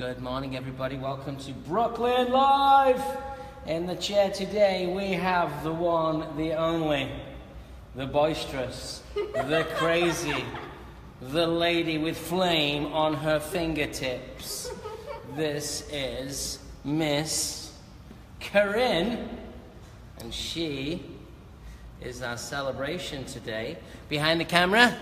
Good morning, everybody. Welcome to Brooklyn Live. In the chair today, we have the one, the only, the boisterous, the crazy, the lady with flame on her fingertips. This is Miss Corinne, and she is our celebration today. Behind the camera,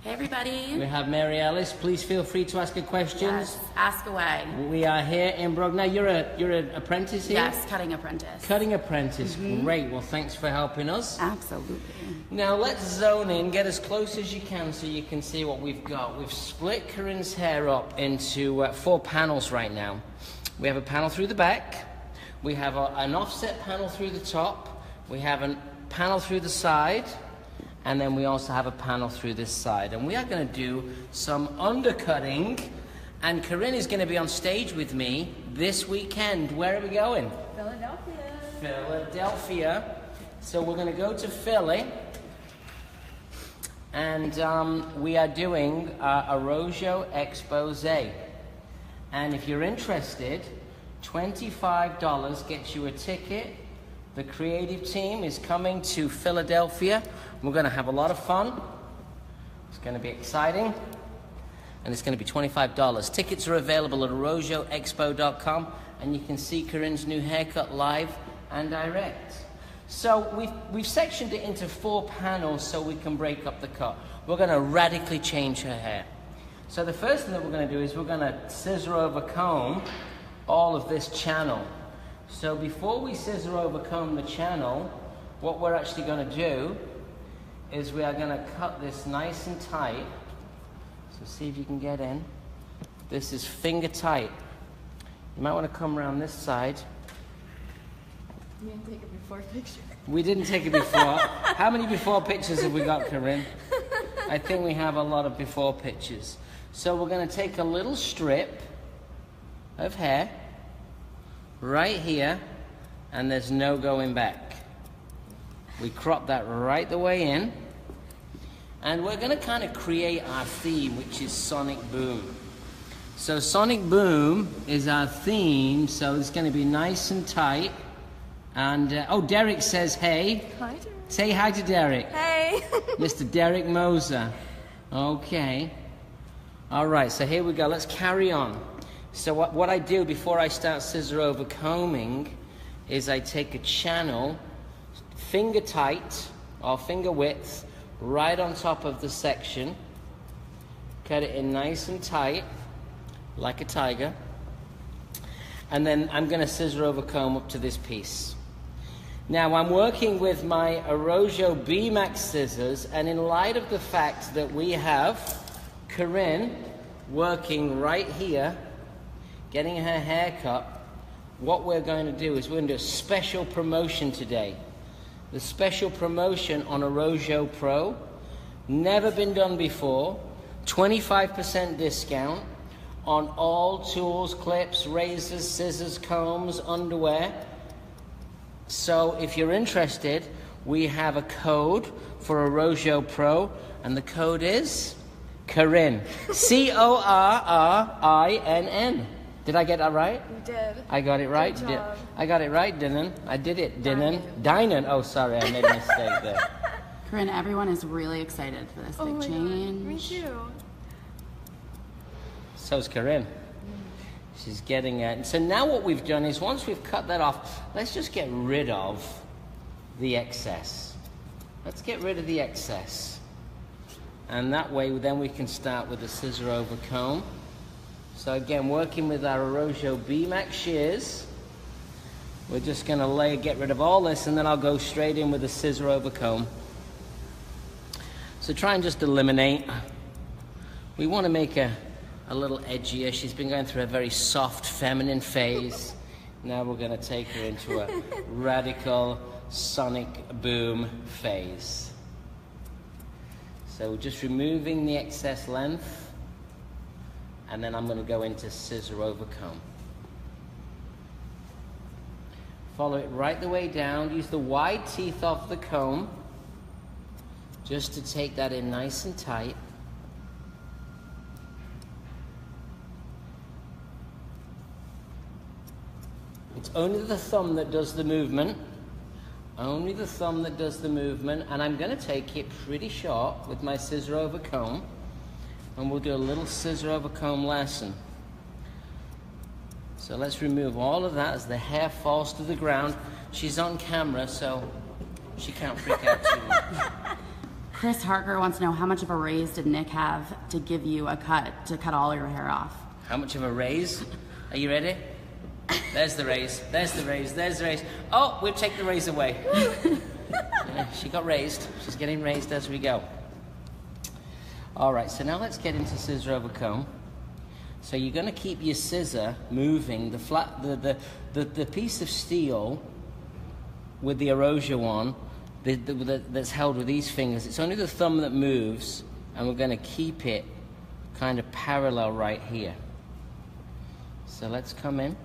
hey everybody. we have Mary Ellis. Please feel free to ask her questions. Yes, ask away. We are here in Brooklyn. Now you're an apprentice here? Yes, cutting apprentice. Cutting apprentice. Great. Well, thanks for helping us. Absolutely. Now let's zone in, get as close as you can so you can see what we've got. We've split Corinne's hair up into 4 panels right now. We have a panel through the back. We have an offset panel through the top. We have a panel through the side. And then we also have a panel through this side. And we are going to do some undercutting. And Corinne is going to be on stage with me this weekend. Where are we going? Philadelphia. Philadelphia. So we're going to go to Philly. And we are doing Arrojo Expose. And if you're interested, $25 gets you a ticket. The creative team is coming to Philadelphia. We're going to have a lot of fun. It's going to be exciting. And it's going to be $25. Tickets are available at arrojoexpo.com. And you can see Corinne's new haircut live and direct. So we've sectioned it into 4 panels so we can break up the cut. We're going to radically change her hair. So the first thing that we're going to do is we're going to scissor over comb all of this channel. So before we scissor over comb the channel, what we're actually going to do is we are going to cut this nice and tight. So see if you can get in. This is finger tight. You might want to come around this side. You didn't take a before picture. We didn't take it before. How many before pictures have we got, Corinne? I think we have a lot of before pictures. So we're going to take a little strip of hair right here, and there's no going back. We crop that right the way in, and we're going to kind of create our theme, which is Sonic Boom. So Sonic Boom is our theme, so it's going to be nice and tight. And oh, Derek says hey. Hi, Derek. Say hi to Derek. Hey. Mr. Derek Moser. Okay. All right, so here we go. Let's carry on. So what I do before I start scissor over combing is I take a channel, finger tight or finger width, right on top of the section. Cut it in nice and tight, like a tiger. And then I'm going to scissor over comb up to this piece. Now I'm working with my Arrojo B-Max scissors, and in light of the fact that we have Corinne working right here, getting her hair cut, what we're going to do is we're going to do a special promotion today. The special promotion on Arrojo Pro, never been done before, 25% discount on all tools, clips, razors, scissors, combs, underwear. So if you're interested, we have a code for Arrojo Pro, and the code is Corinne. C-O-R-R-I-N-N. Did I get that right? You did. I got it right. Good job. I got it right, didn't I? Did it, didn't? Dinan. Oh, sorry, I made a mistake there. Corinne, everyone is really excited for this big change. Me too. So's Corinne. She's getting it. So now what we've done is once we've cut that off, let's just get rid of the excess. Let's get rid of the excess. And that way then we can start with the scissor over comb. So again, working with our Arrojo B-Max shears, we're just going to get rid of all this, and then I'll go straight in with the scissor over comb. So try and just eliminate. We want to make a little edgier. She's been going through a very soft, feminine phase. Now we're going to take her into a radical Sonic Boom phase. So just removing the excess length, and then I'm going to go into scissor over comb. Follow it right the way down. Use the wide teeth of the comb just to take that in nice and tight. It's only the thumb that does the movement. Only the thumb that does the movement. And I'm going to take it pretty short with my scissor over comb. And we'll do a little scissor over comb lesson. So let's remove all of that as the hair falls to the ground. She's on camera, so she can't freak out too much. Chris Harker wants to know, how much of a raise did Nick have to give you a cut, to cut all your hair off? How much of a raise? Are you ready? There's the raise. There's the raise. There's the raise. Oh, we'll take the raise away. Yeah, she got raised. She's getting raised as we go. All right, so now let's get into scissor over comb. So you're going to keep your scissor moving. The piece of steel with the Arrojo one that's held with these fingers, it's only the thumb that moves, and we're going to keep it kind of parallel right here. So let's come in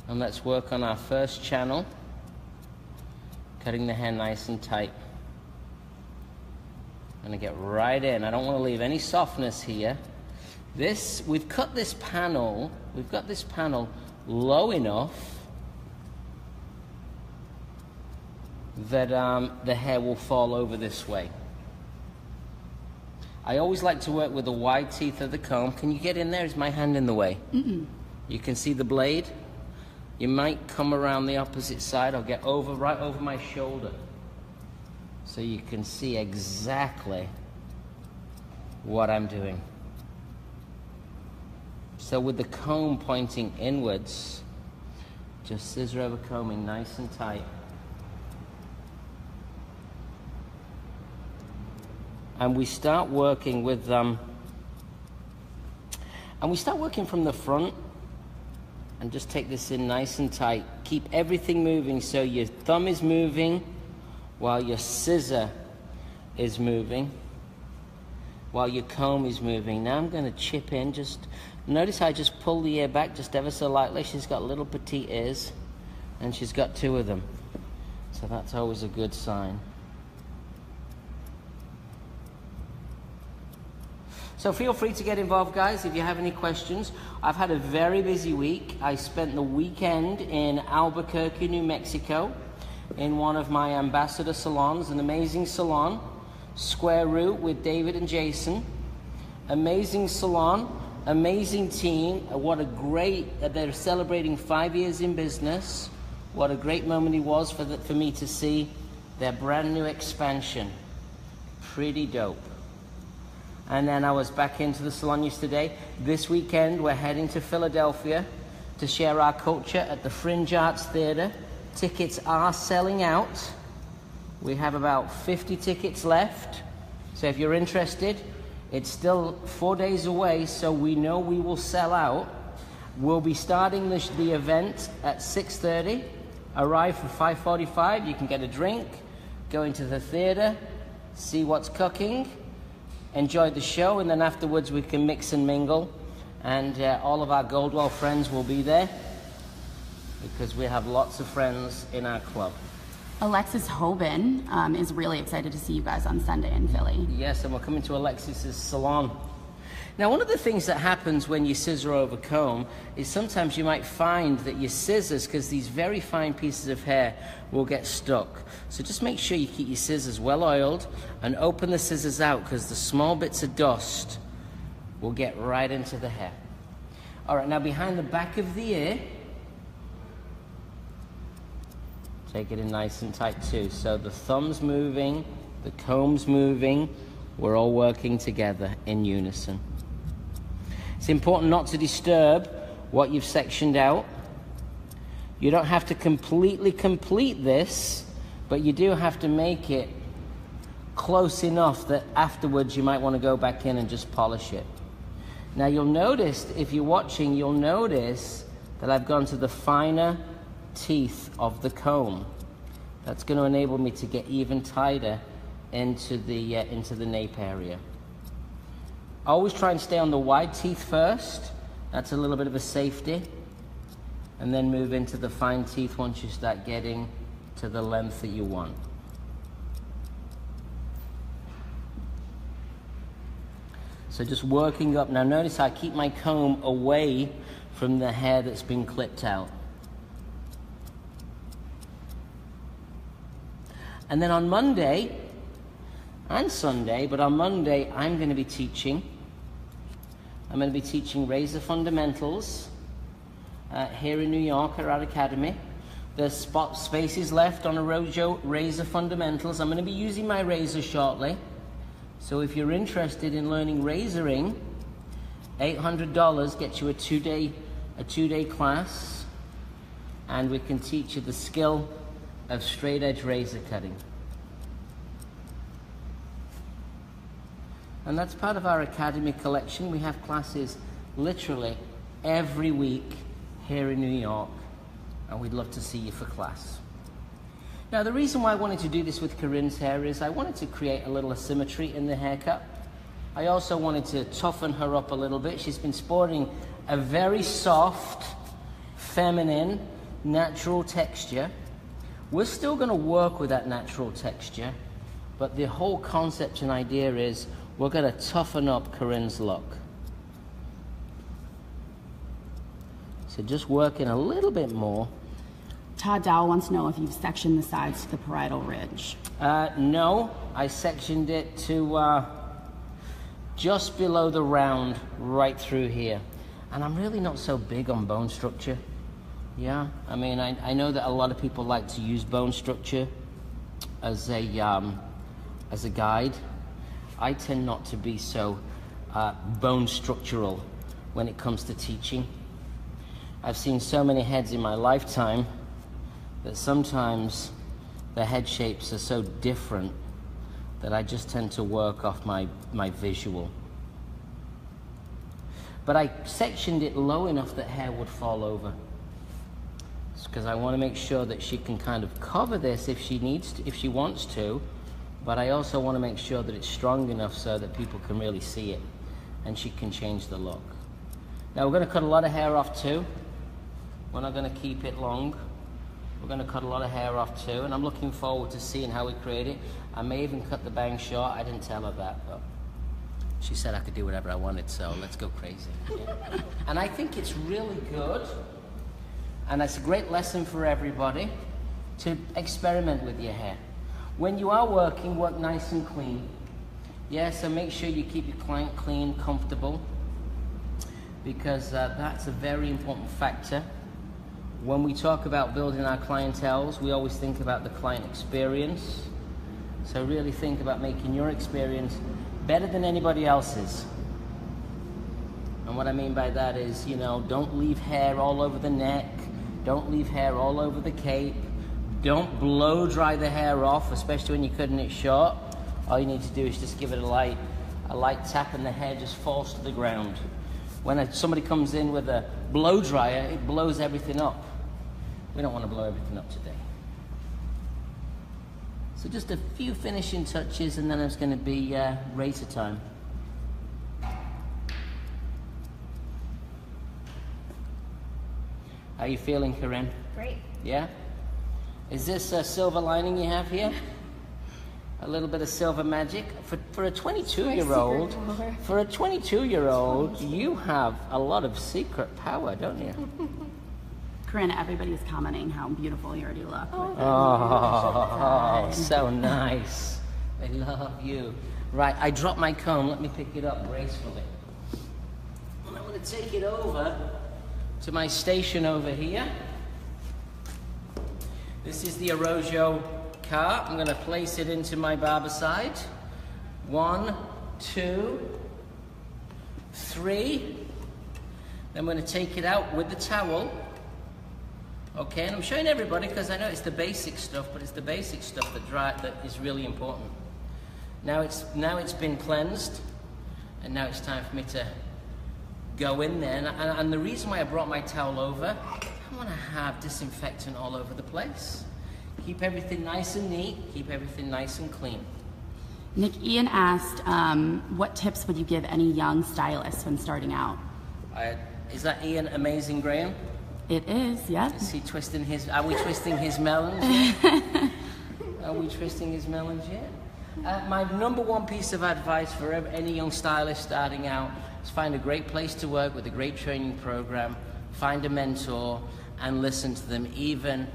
and let's work on our first channel, cutting the hair nice and tight. I'm going to get right in. I don't want to leave any softness here. We've cut this panel, we've got this panel low enough that the hair will fall over this way. I always like to work with the wide teeth of the comb. Can you get in there? Is my hand in the way? Mm-mm. You can see the blade? You might come around the opposite side or get right over my shoulder, so you can see exactly what I'm doing. So with the comb pointing inwards, just scissor over combing nice and tight. And we start working with and we start working from the front, and just take this in nice and tight. Keep everything moving, so your thumb is moving while your scissor is moving, while your comb is moving. Now I'm going to chip in. Just notice I just pull the ear back just ever so lightly. She's got little petite ears, and she's got 2 of them, so that's always a good sign. So feel free to get involved, guys, if you have any questions. I've had a very busy week. I spent the weekend in Albuquerque, New Mexico, in one of my ambassador salons, an amazing salon, Square Root with David and Jason. Amazing salon, amazing team. What a great, they're celebrating 5 years in business. What a great moment it was for me to see their brand new expansion. Pretty dope. And then I was back into the salon yesterday. This weekend, we're heading to Philadelphia to share our culture at the Fringe Arts Theater. Tickets are selling out. We have about 50 tickets left. So if you're interested, it's still 4 days away, so we know we will sell out. We'll be starting the event at 6:30. Arrive for 5:45. You can get a drink, go into the theater, see what's cooking, enjoy the show, and then afterwards we can mix and mingle, and all of our Goldwell friends will be there because we have lots of friends in our club. Alexis Hoban is really excited to see you guys on Sunday in Philly. Yes, and we're coming to Alexis's salon. Now, one of the things that happens when you scissor over comb is sometimes you might find that your scissors, because these very fine pieces of hair, will get stuck. So just make sure you keep your scissors well oiled and open the scissors out, because the small bits of dust will get right into the hair. All right, now behind the back of the ear, take it in nice and tight too. So the thumb's moving, the comb's moving, we're all working together in unison. It's important not to disturb what you've sectioned out. You don't have to completely complete this, but you do have to make it close enough that afterwards you might want to go back in and just polish it. Now you'll notice, if you're watching, you'll notice that I've gone to the finer teeth of the comb. That's going to enable me to get even tighter into the nape area. Always try and stay on the wide teeth first. That's a little bit of a safety. And then move into the fine teeth once you start getting to the length that you want. So just working up. Now notice I keep my comb away from the hair that's been clipped out. And then on Monday and Sunday, but on Monday I'm going to be teaching. I'm going to be teaching razor fundamentals here in New York at our academy. There's spaces left on Arrojo razor fundamentals. I'm going to be using my razor shortly. So if you're interested in learning razoring, $800 gets you a two-day class, and we can teach you the skill of straight edge razor cutting. And that's part of our academy collection. We have classes literally every week here in New York, and we'd love to see you for class. Now, the reason why I wanted to do this with Corinne's hair is I wanted to create a little asymmetry in the haircut. I also wanted to toughen her up a little bit. She's been sporting a very soft, feminine, natural texture. We're still going to work with that natural texture, but the whole concept and idea is we're going to toughen up Corinne's look. So just working a little bit more. Todd Dowell wants to know if you've sectioned the sides to the parietal ridge. No, I sectioned it to just below the round, right through here. And I'm really not so big on bone structure. Yeah, I mean, I know that a lot of people like to use bone structure as a guide. I tend not to be so bone structural when it comes to teaching. I've seen so many heads in my lifetime that sometimes the head shapes are so different that I just tend to work off my visual. But I sectioned it low enough that hair would fall over, because I want to make sure that she can kind of cover this if she needs to, if she wants to, but I also want to make sure that it's strong enough so that people can really see it and she can change the look. Now we're going to cut a lot of hair off too. We're not going to keep it long. We're going to cut a lot of hair off too, and I'm looking forward to seeing how we create it. I may even cut the bangs short. I didn't tell her that, but she said I could do whatever I wanted, so let's go crazy. And I think it's really good, and it's a great lesson for everybody to experiment with your hair. When you are working, work nice and clean. Yeah, so make sure you keep your client clean, comfortable, because that's a very important factor. When we talk about building our clienteles, we always think about the client experience. So really think about making your experience better than anybody else's. And what I mean by that is, you know, don't leave hair all over the neck. Don't leave hair all over the cape. Don't blow dry the hair off, especially when you're cutting it short. All you need to do is just give it a light tap and the hair just falls to the ground. When somebody comes in with a blow dryer, it blows everything up. We don't want to blow everything up today. So just a few finishing touches, and then it's going to be razor time. How are you feeling, Corinne? Great. Yeah? Is this a silver lining you have here? A little bit of silver magic? For a 22-year-old, for a 22-year-old, you have a lot of secret power, don't you? Corinne, everybody's commenting how beautiful you already look. Oh, so nice. I love you. Right, I dropped my comb. Let me pick it up gracefully. I'm going to take it over to my station over here. This is the Arrojo cart. I'm going to place it into my barber side. 1, 2, 3. Then I'm going to take it out with the towel. Okay, and I'm showing everybody because I know it's the basic stuff, but it's the basic stuff that is really important. Now it's been cleansed, and now it's time for me to go in there. And the reason why I brought my towel over, I want to have disinfectant all over the place. Keep everything nice and neat. Keep everything nice and clean. Nick, Ian asked, what tips would you give any young stylists when starting out? Is that Ian Amazing Graham? It is, yes. Is he twisting his? Are we twisting his melons yet? Are we twisting his melons yet? My number one piece of advice for any young stylist starting out is find a great place to work with a great training program. Find a mentor and listen to them, even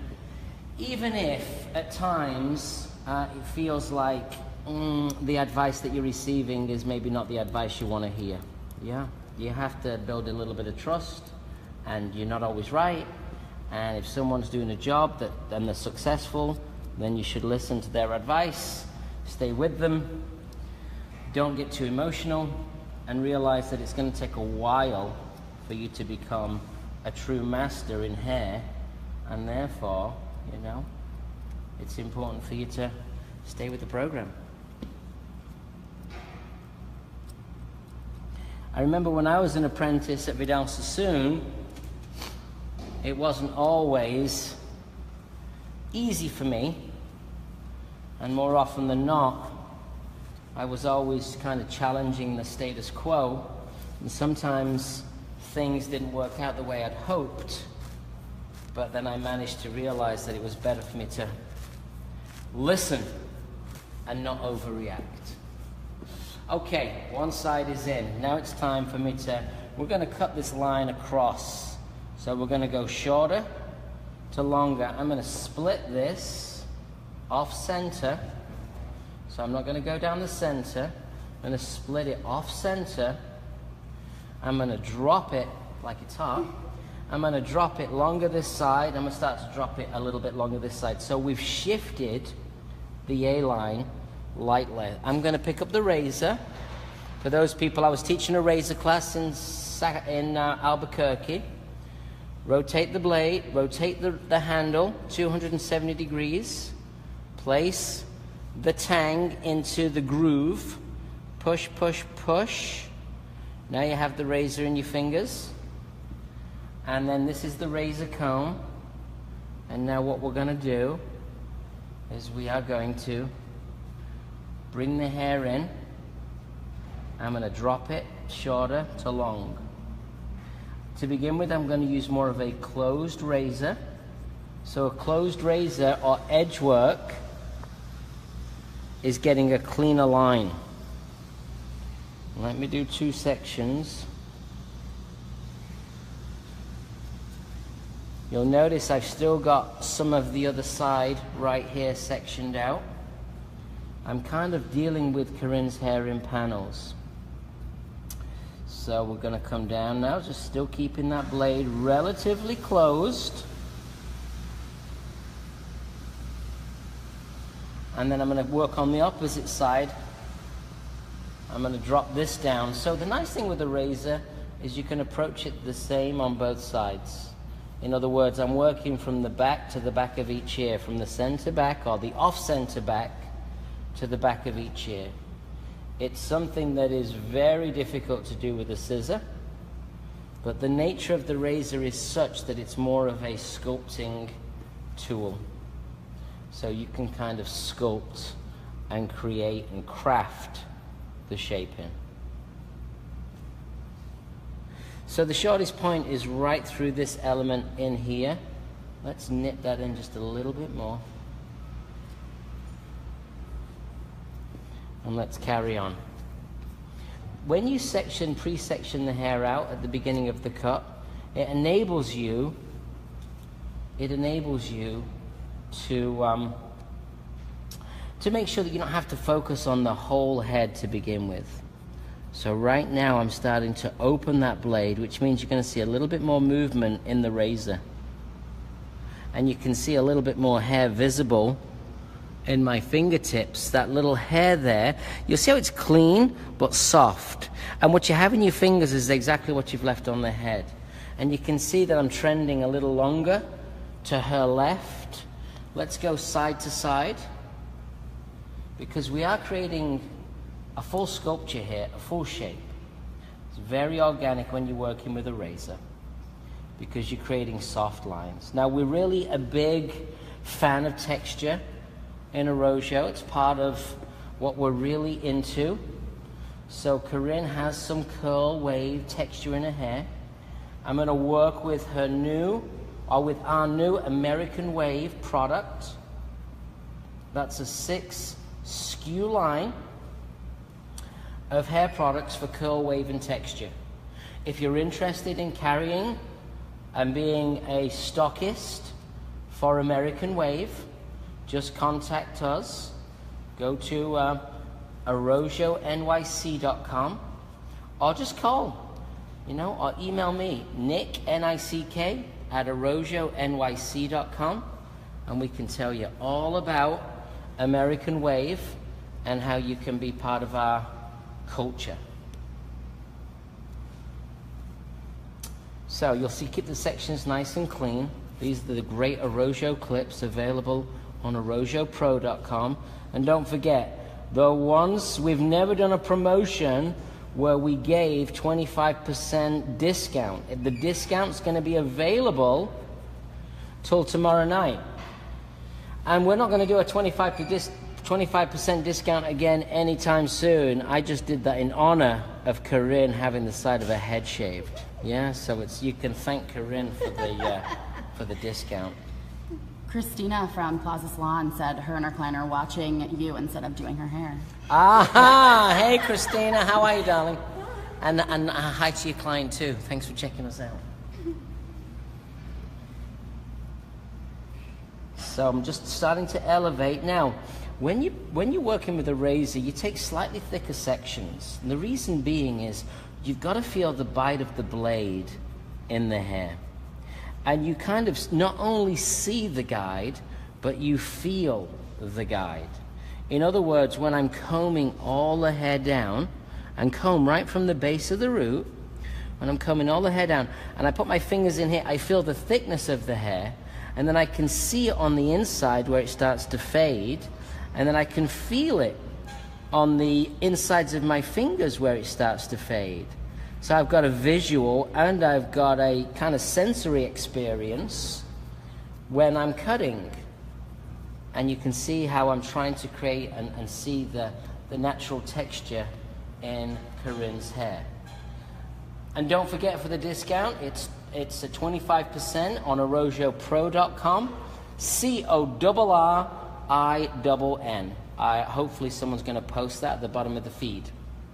if at times it feels like the advice that you're receiving is maybe not the advice you want to hear. Yeah, you have to build a little bit of trust, and you're not always right. And if someone's doing a job and they're successful, then you should listen to their advice, stay with them, don't get too emotional, and realize that it's going to take a while for you to become a true master in hair, and therefore, you know, it's important for you to stay with the program. I remember when I was an apprentice at Vidal Sassoon, it wasn't always easy for me, and more often than not, I was always kind of challenging the status quo, and sometimes things didn't work out the way I'd hoped, but then I managed to realize that it was better for me to listen and not overreact. Okay, one side is in. Now it's time for me we're going to cut this line across. So we're going to go shorter to longer. I'm going to split this off center. So I'm not going to go down the center. I'm going to split it off center. I'm going to drop it like it's hot. I'm going to drop it longer this side. I'm going to start to drop it a little bit longer this side. So we've shifted the A-line lightly. I'm going to pick up the razor. For those people, I was teaching a razor class in Albuquerque. Rotate the blade, rotate the handle 270 degrees. Place the tang into the groove. Push, push, push. Now you have the razor in your fingers. And then this is the razor comb. And now what we're going to do is we are going to bring the hair in. I'm going to drop it shorter to long. To begin with, I'm going to use more of a closed razor. So a closed razor or edge work is getting a cleaner line. Let me do 2 sections. You'll notice I've still got some of the other side right here sectioned out. I'm kind of dealing with Corinne's hair in panels. So we're going to come down now, just still keeping that blade relatively closed. And then I'm going to work on the opposite side. I'm going to drop this down. So the nice thing with a razor is you can approach it the same on both sides. In other words, I'm working from the back to the back of each ear, from the center back or the off-center back to the back of each ear. It's something that is very difficult to do with a scissor, but the nature of the razor is such that it's more of a sculpting tool. So you can kind of sculpt and create and craft the shaping. So the shortest point is right through this element in here. Let's nip that in just a little bit more. And let's carry on. When you pre-section the hair out at the beginning of the cut, it enables you to make sure that you don't have to focus on the whole head to begin with. So right now I'm starting to open that blade, which means you're going to see a little bit more movement in the razor. And you can see a little bit more hair visible in my fingertips. That little hair there, you'll see how it's clean but soft. And what you have in your fingers is exactly what you've left on the head. And you can see that I'm trending a little longer to her left. Let's go side to side, because we are creating a full sculpture here, a full shape. It's very organic when you're working with a razor, because you're creating soft lines. Now, we're really a big fan of texture in Arrojo. It's part of what we're really into. So Corinne has some curl wave texture in her hair. I'm going to work with her with our new American Wave product. That's a 6 skew line of hair products for curl, wave, and texture. If you're interested in carrying and being a stockist for American Wave, just contact us go to arrojonyc.com, or just call, or email me, Nick, N-I-C-K, at arrojonyc.com, and we can tell you all about American Wave and how you can be part of our culture. So you'll see, keep the sections nice and clean. These are the great Arrojo clips available on arrojopro.com. And don't forget, we've never done a promotion where we gave 25% discount. The discount's going to be available till tomorrow night. And we're not going to do a 25% discount again anytime soon. I just did that in honor of Corinne having the side of her head shaved. Yeah, so you can thank Corinne for the discount. Christina from Plaza Salon said her and her client are watching you instead of doing her hair. Aha! Hey, Christina, how are you, darling? And hi to your client too. Thanks for checking us out. So I'm just starting to elevate now. When you're working with a razor, you take slightly thicker sections, and the reason being is you've got to feel the bite of the blade in the hair. And you kind of not only see the guide, but you feel the guide. In other words, when I'm combing all the hair down, and comb right from the base of the root, when I'm combing all the hair down, and I put my fingers in here, I feel the thickness of the hair, and then I can see it on the inside where it starts to fade, and then I can feel it on the insides of my fingers where it starts to fade. So I've got a visual and I've got a kind of sensory experience when I'm cutting. And you can see how I'm trying to create and see the natural texture in Corinne's hair. And don't forget, for the discount, it's a 25% on arrojopro.com, CORRINN. Hopefully someone's going to post that at the bottom of the feed.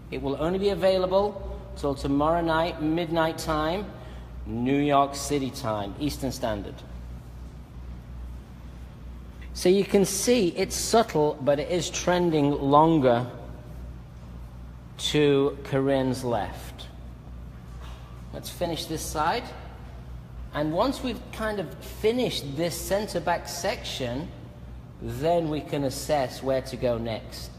It will only be available till tomorrow night, midnight time, New York City time, Eastern Standard. So you can see it's subtle, but it is trending longer to Corinne's left. Let's finish this side. And once we've kind of finished this center back section, then we can assess where to go next.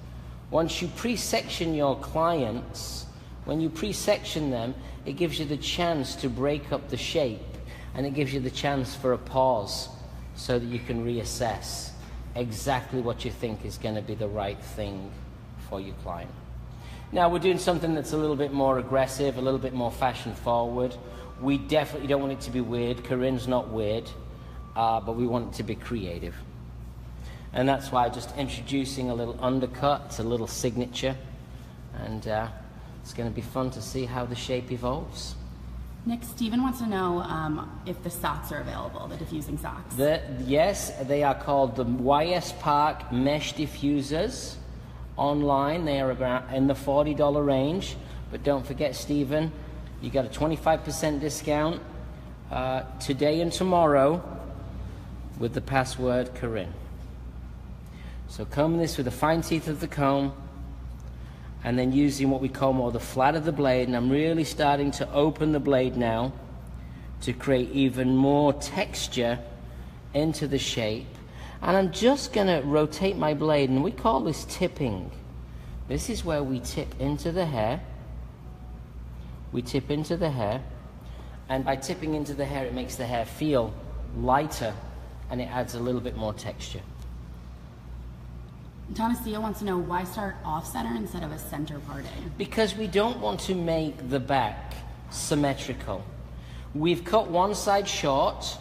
Once you pre-section your clients, when you pre-section them, it gives you the chance to break up the shape, and it gives you the chance for a pause so that you can reassess exactly what you think is going to be the right thing for your client. Now, we're doing something that's a little bit more aggressive, a little bit more fashion forward. We definitely don't want it to be weird. Corinne's not weird, but we want it to be creative. And that's why just introducing a little undercut, it's a little signature, and it's going to be fun to see how the shape evolves. Nick, Steven wants to know if the socks are available, the diffusing socks. Yes, they are called the YS Park Mesh Diffusers. Online, they are about in the $40 range. But don't forget, Steven, you got a 25% discount today and tomorrow with the password Corinne. So combing this with the fine teeth of the comb, and then using what we call more the flat of the blade, and I'm really starting to open the blade now to create even more texture into the shape. And I'm just going to rotate my blade, and we call this tipping. This is where we tip into the hair. We tip into the hair, and by tipping into the hair, it makes the hair feel lighter, and it adds a little bit more texture. Thomas Dio wants to know, why start off-center instead of a center parting? Because we don't want to make the back symmetrical. We've cut one side short,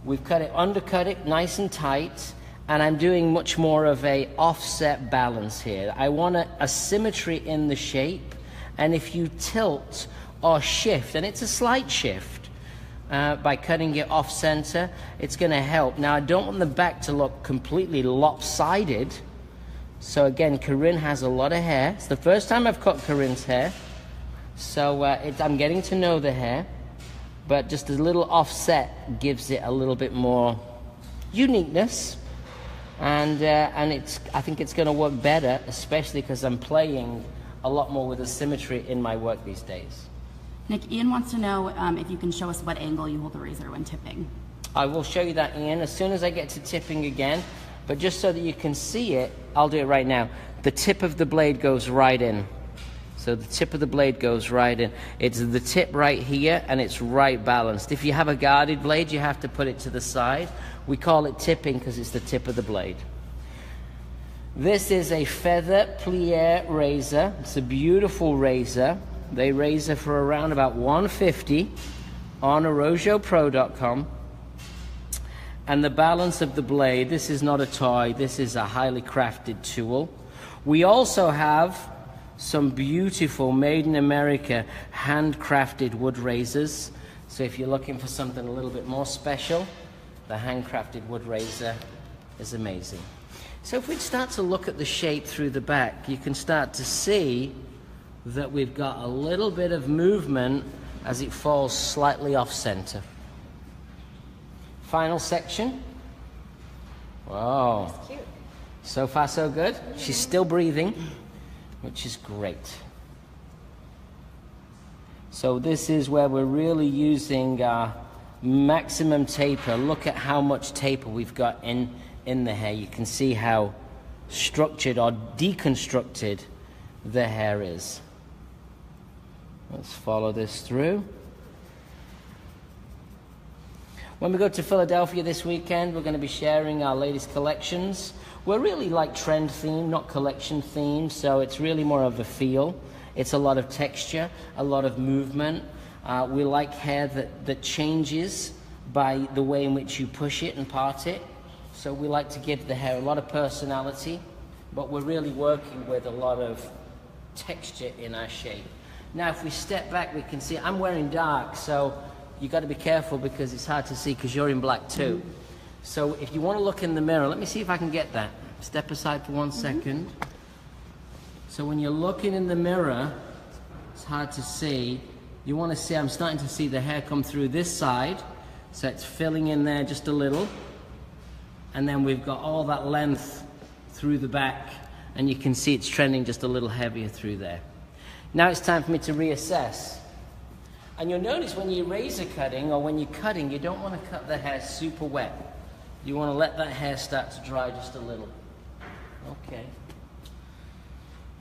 we've undercut it nice and tight, and I'm doing much more of a offset balance here. I want a symmetry in the shape, and if you tilt or shift, and it's a slight shift, by cutting it off-center, it's going to help. Now, I don't want the back to look completely lopsided. So again, Corinne has a lot of hair. It's the first time I've cut Corinne's hair. So I'm getting to know the hair. But just a little offset gives it a little bit more uniqueness. and I think it's going to work better, especially because I'm playing a lot more with the symmetry in my work these days. Nick, Ian wants to know if you can show us what angle you hold the razor when tipping. I will show you that, Ian, as soon as I get to tipping again. But just so that you can see it, I'll do it right now. The tip of the blade goes right in. So the tip of the blade goes right in. It's the tip right here, and it's right balanced. If you have a guarded blade, you have to put it to the side. We call it tipping because it's the tip of the blade. This is a feather plier razor. It's a beautiful razor. They razor for around about $150 on ArrojoPro.com. And the balance of the blade, this is not a toy, this is a highly crafted tool. We also have some beautiful made in America handcrafted wood razors. So if you're looking for something a little bit more special, the handcrafted wood razor is amazing. So if we start to look at the shape through the back, you can start to see that we've got a little bit of movement as it falls slightly off center. Final section. Wow. That's cute. So far so good. She's still breathing, which is great. So this is where we're really using maximum taper. Look at how much taper we've got in the hair. You can see how structured or deconstructed the hair is. Let's follow this through. When we go to Philadelphia this weekend, we're going to be sharing our latest collections. We're really like trend themed, not collection themed, so it's really more of a feel. It's a lot of texture, a lot of movement. We like hair that changes by the way in which you push it and part it. So we like to give the hair a lot of personality, but we're really working with a lot of texture in our shape. Now, if we step back, we can see I'm wearing dark, so you got to be careful because it's hard to see because you're in black too. So if you want to look in the mirror, let me see if I can get that. Step aside for 1 second. So when you're looking in the mirror, it's hard to see. You want to see, I'm starting to see the hair come through this side. So it's filling in there just a little. And then we've got all that length through the back. And you can see it's trending just a little heavier through there. Now it's time for me to reassess. And you'll notice when you're razor cutting or when you're cutting, you don't want to cut the hair super wet. You want to let that hair start to dry just a little. Okay.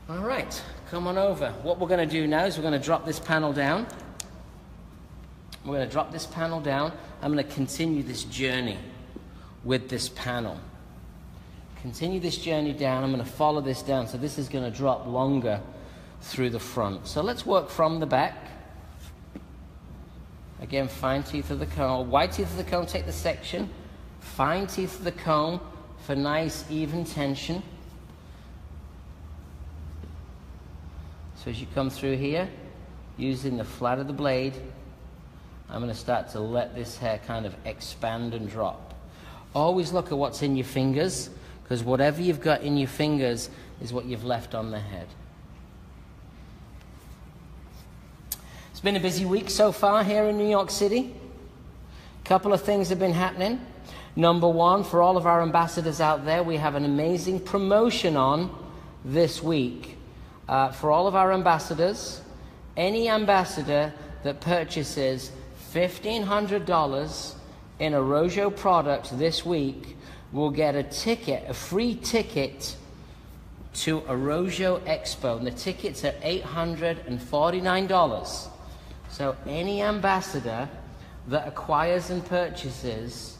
All right, come on over. What we're going to do now is we're going to drop this panel down. We're going to drop this panel down. I'm going to continue this journey with this panel. Continue this journey down. I'm going to follow this down. So this is going to drop longer through the front. So let's work from the back. Again, fine teeth of the comb. Wide teeth of the comb, take the section. Fine teeth of the comb for nice, even tension. So as you come through here, using the flat of the blade, I'm going to start to let this hair kind of expand and drop. Always look at what's in your fingers, because whatever you've got in your fingers is what you've left on the head. It's been a busy week so far here in New York City. A couple of things have been happening. Number one, for all of our ambassadors out there, we have an amazing promotion on this week. For all of our ambassadors, any ambassador that purchases $1,500 in Arrojo products this week will get a ticket, a free ticket to Arrojo Expo. And the tickets are $849. So any ambassador that acquires and purchases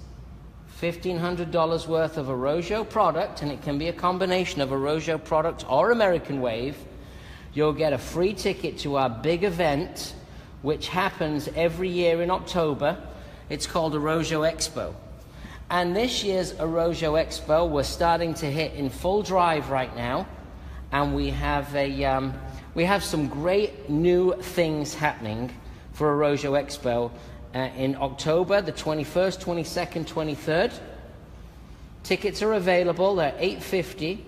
$1,500 worth of Arrojo product, and it can be a combination of Arrojo product or American Wave, you'll get a free ticket to our big event, which happens every year in October. It's called Arrojo Expo. And this year's Arrojo Expo, we're starting to hit in full drive right now. And we have some great new things happening for Arrojo Expo in October, the 21st, 22nd, 23rd. Tickets are available. They're $850.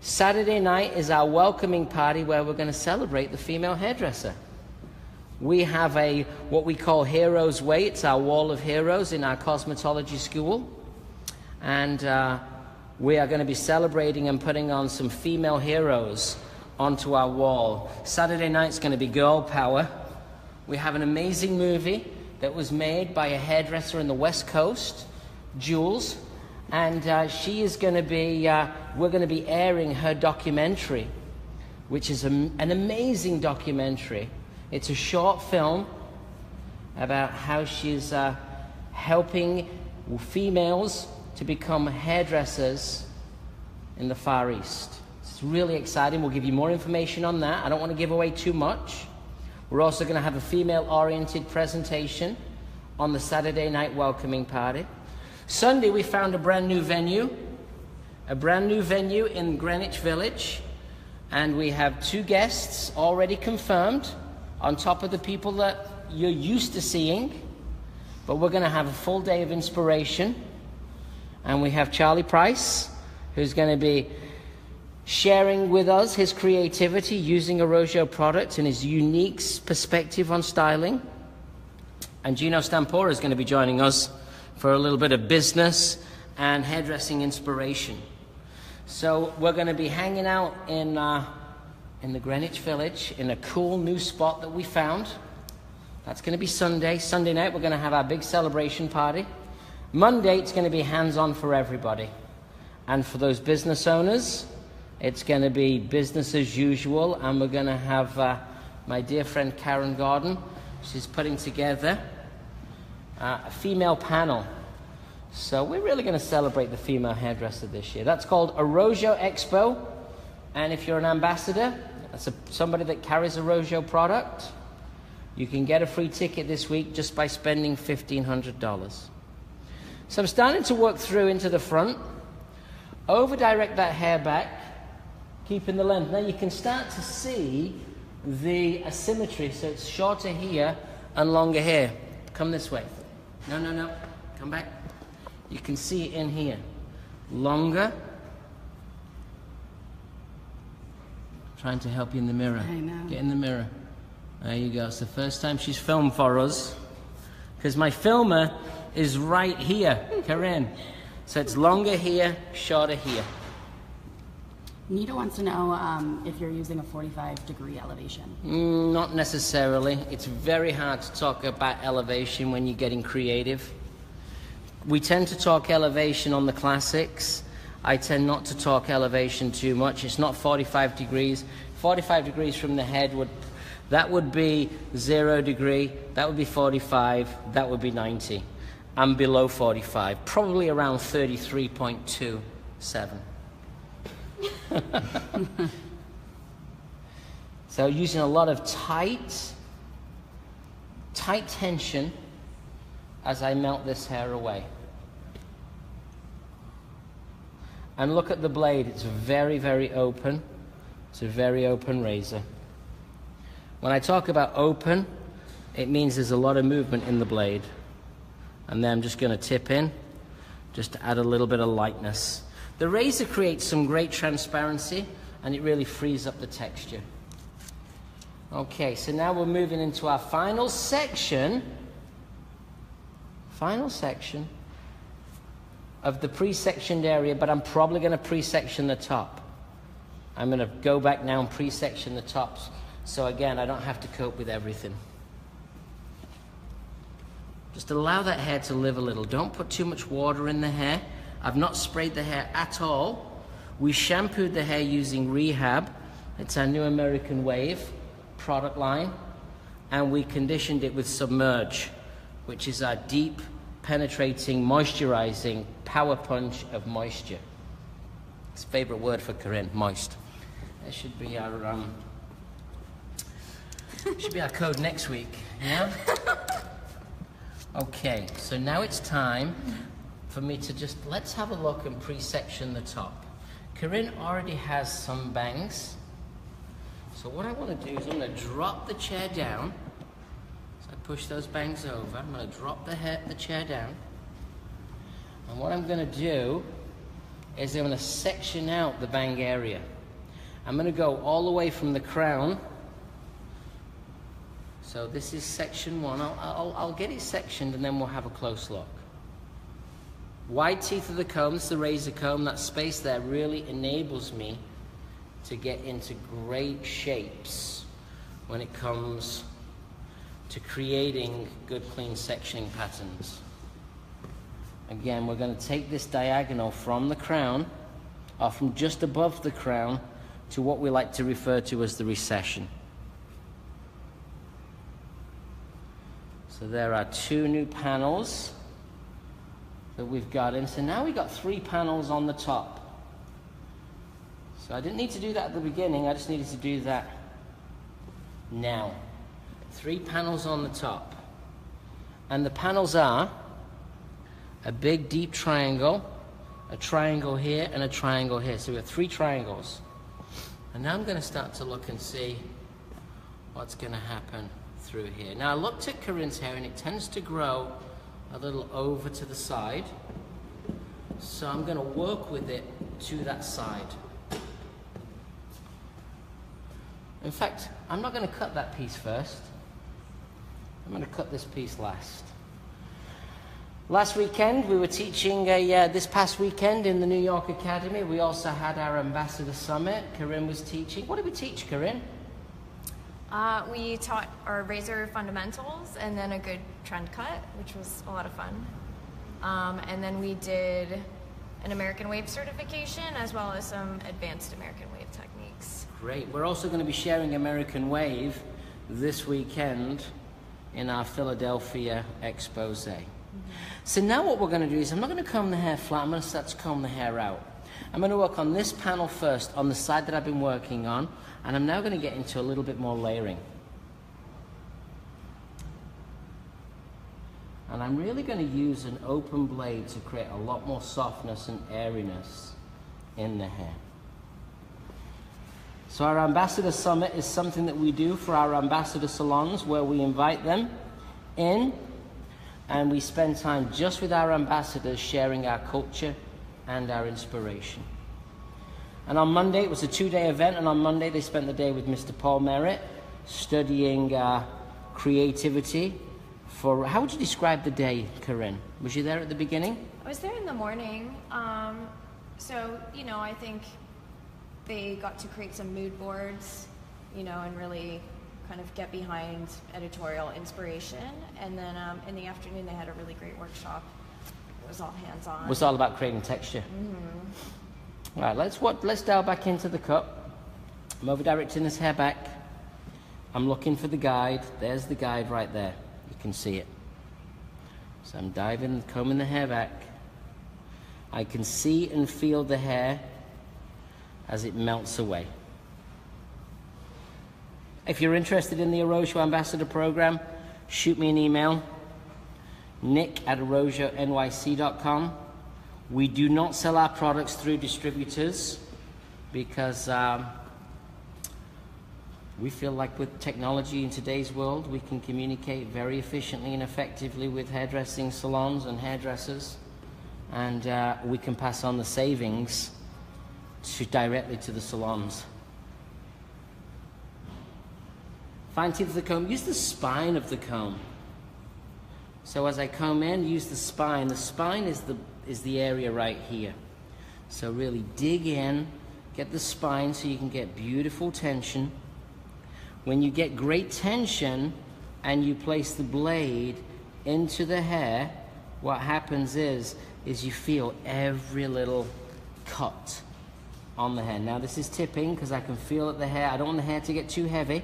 Saturday night is our welcoming party where we're going to celebrate the female hairdresser. We have what we call Heroes Way. It's our wall of heroes in our cosmetology school. And we are going to be celebrating and putting on some female heroes onto our wall. Saturday night's going to be Girl Power. We have an amazing movie that was made by a hairdresser in the West Coast, Jules, and she is going to be, we're going to be airing her documentary, which is an amazing documentary. It's a short film about how she's helping females to become hairdressers in the Far East. It's really exciting. We'll give you more information on that. I don't want to give away too much. We're also going to have a female-oriented presentation on the Saturday night welcoming party. Sunday, we found a brand new venue in Greenwich Village, and we have 2 guests already confirmed on top of the people that you're used to seeing. But we're going to have a full day of inspiration. And we have Charlie Price, who's going to be sharing with us his creativity using Arrojo products and his unique perspective on styling. And Gino Stampora is going to be joining us for a little bit of business and hairdressing inspiration. So we're going to be hanging out in the Greenwich Village in a cool new spot that we found. That's going to be Sunday. Sunday night, we're going to have our big celebration party. Monday, it's going to be hands-on for everybody. And for those business owners, it's going to be business as usual. And we're going to have my dear friend Karen Gordon. She's putting together a female panel. So we're really going to celebrate the female hairdresser this year. That's called Arrojo Expo. And if you're an ambassador, that's somebody that carries a Arrojo product, you can get a free ticket this week just by spending $1,500. So I'm starting to work through into the front. Over-direct that hair back, keeping the length. Now you can start to see the asymmetry. So it's shorter here and longer here. Come this way. No. Come back. You can see it in here. Longer. Trying to help you in the mirror. I know. Get in the mirror. There you go. It's the first time she's filmed for us, because my filmer is right here, Corinne. So it's longer here, shorter here. Nita wants to know if you're using a 45-degree elevation. Not necessarily. It's very hard to talk about elevation when you're getting creative. We tend to talk elevation on the classics. I tend not to talk elevation too much. It's not 45 degrees. 45 degrees from the head would be 0 degree. That would be 45. That would be 90. I'm below 45, probably around 33.27. So using a lot of tight tension as I melt this hair away. And look at the blade. It's very, very open. It's a very open razor. When I talk about open, it means there's a lot of movement in the blade. And then I'm just going to tip in, just to add a little bit of lightness. The razor creates some great transparency, and it really frees up the texture. Okay, so now we're moving into our final section of the pre-sectioned area, but I'm probably going to pre-section the top. I'm going to go back now and pre-section the tops. So again, I don't have to cope with everything. Just allow that hair to live a little. Don't put too much water in the hair. I've not sprayed the hair at all. We shampooed the hair using Rehab. It's our new American Wave product line. And we conditioned it with Submerge, which is our deep, penetrating, moisturizing power punch of moisture. It's a favorite word for Corinne, moist. That should be our code next week, yeah? Okay, so now it's time for me to let's have a look and pre-section the top. Corinne already has some bangs. So what I want to do is I'm going to drop the chair down. So I push those bangs over. I'm going to drop the chair down. And what I'm going to do is I'm going to section out the bang area. I'm going to go all the way from the crown. So this is section 1. I'll get it sectioned and then we'll have a close look. wide teeth of the comb, this is the razor comb, that space there really enables me to get into great shapes when it comes to creating good clean sectioning patterns. Again, we're going to take this diagonal from the crown, or from just above the crown, to what we like to refer to as the recession. So there are 2 new panels that we've got in. So now we've got 3 panels on the top. So I didn't need to do that at the beginning, I just needed to do that now. 3 panels on the top. And the panels are a big deep triangle, a triangle here, and a triangle here. So we have 3 triangles. And now I'm going to start to look and see what's going to happen through here. Now I looked at Corinne's hair and it tends to grow a little over to the side. So I'm going to work with it to that side. In fact, I'm not going to cut that piece first. I'm going to cut this piece last. Last weekend, we were teaching, this past weekend in the New York Academy, we also had our Ambassador Summit. Corinne was teaching. What did we teach, Corinne? We taught our razor fundamentals and then a good trend cut, which was a lot of fun. And then we did an American Wave certification as well as some advanced American Wave techniques. Great. We're also going to be sharing American Wave this weekend in our Philadelphia expose. So now what we're going to do is I'm not going to comb the hair flat, I'm going to start to comb the hair out. I'm going to work on this panel first, on the side that I've been working on, and I'm now going to get into a little bit more layering. And I'm really going to use an open blade to create a lot more softness and airiness in the hair. So our Ambassador Summit is something that we do for our ambassador salons, where we invite them in and we spend time just with our ambassadors, sharing our culture and our inspiration. And on Monday, it was a 2-day event, and on Monday they spent the day with Mr. Paul Merritt, studying creativity for, how would you describe the day, Corinne? Was you there at the beginning? I was there in the morning. So, you know, I think they got to create some mood boards, you know, and really kind of get behind editorial inspiration. And then in the afternoon, they had a really great workshop. It was all hands-on. It was all about creating texture. All right, let's dial back into the cut. I'm over directing this hair back. I'm looking for the guide. There's the guide right there. You can see it. So I'm diving, combing the hair back. I can see and feel the hair as it melts away. If you're interested in the Arrojo Ambassador Program, shoot me an email, nick@arrojonyc.com. We do not sell our products through distributors because we feel like with technology in today's world, we can communicate very efficiently and effectively with hairdressing salons and hairdressers, and we can pass on the savings directly to the salons. Fine tip of the comb, use the spine of the comb. So as I comb in, use the spine. The spine is the area right here. So really dig in, get the spine so you can get beautiful tension. When you get great tension and you place the blade into the hair, what happens is you feel every little cut on the hair. Now this is tipping because I can feel that the hair, I don't want the hair to get too heavy.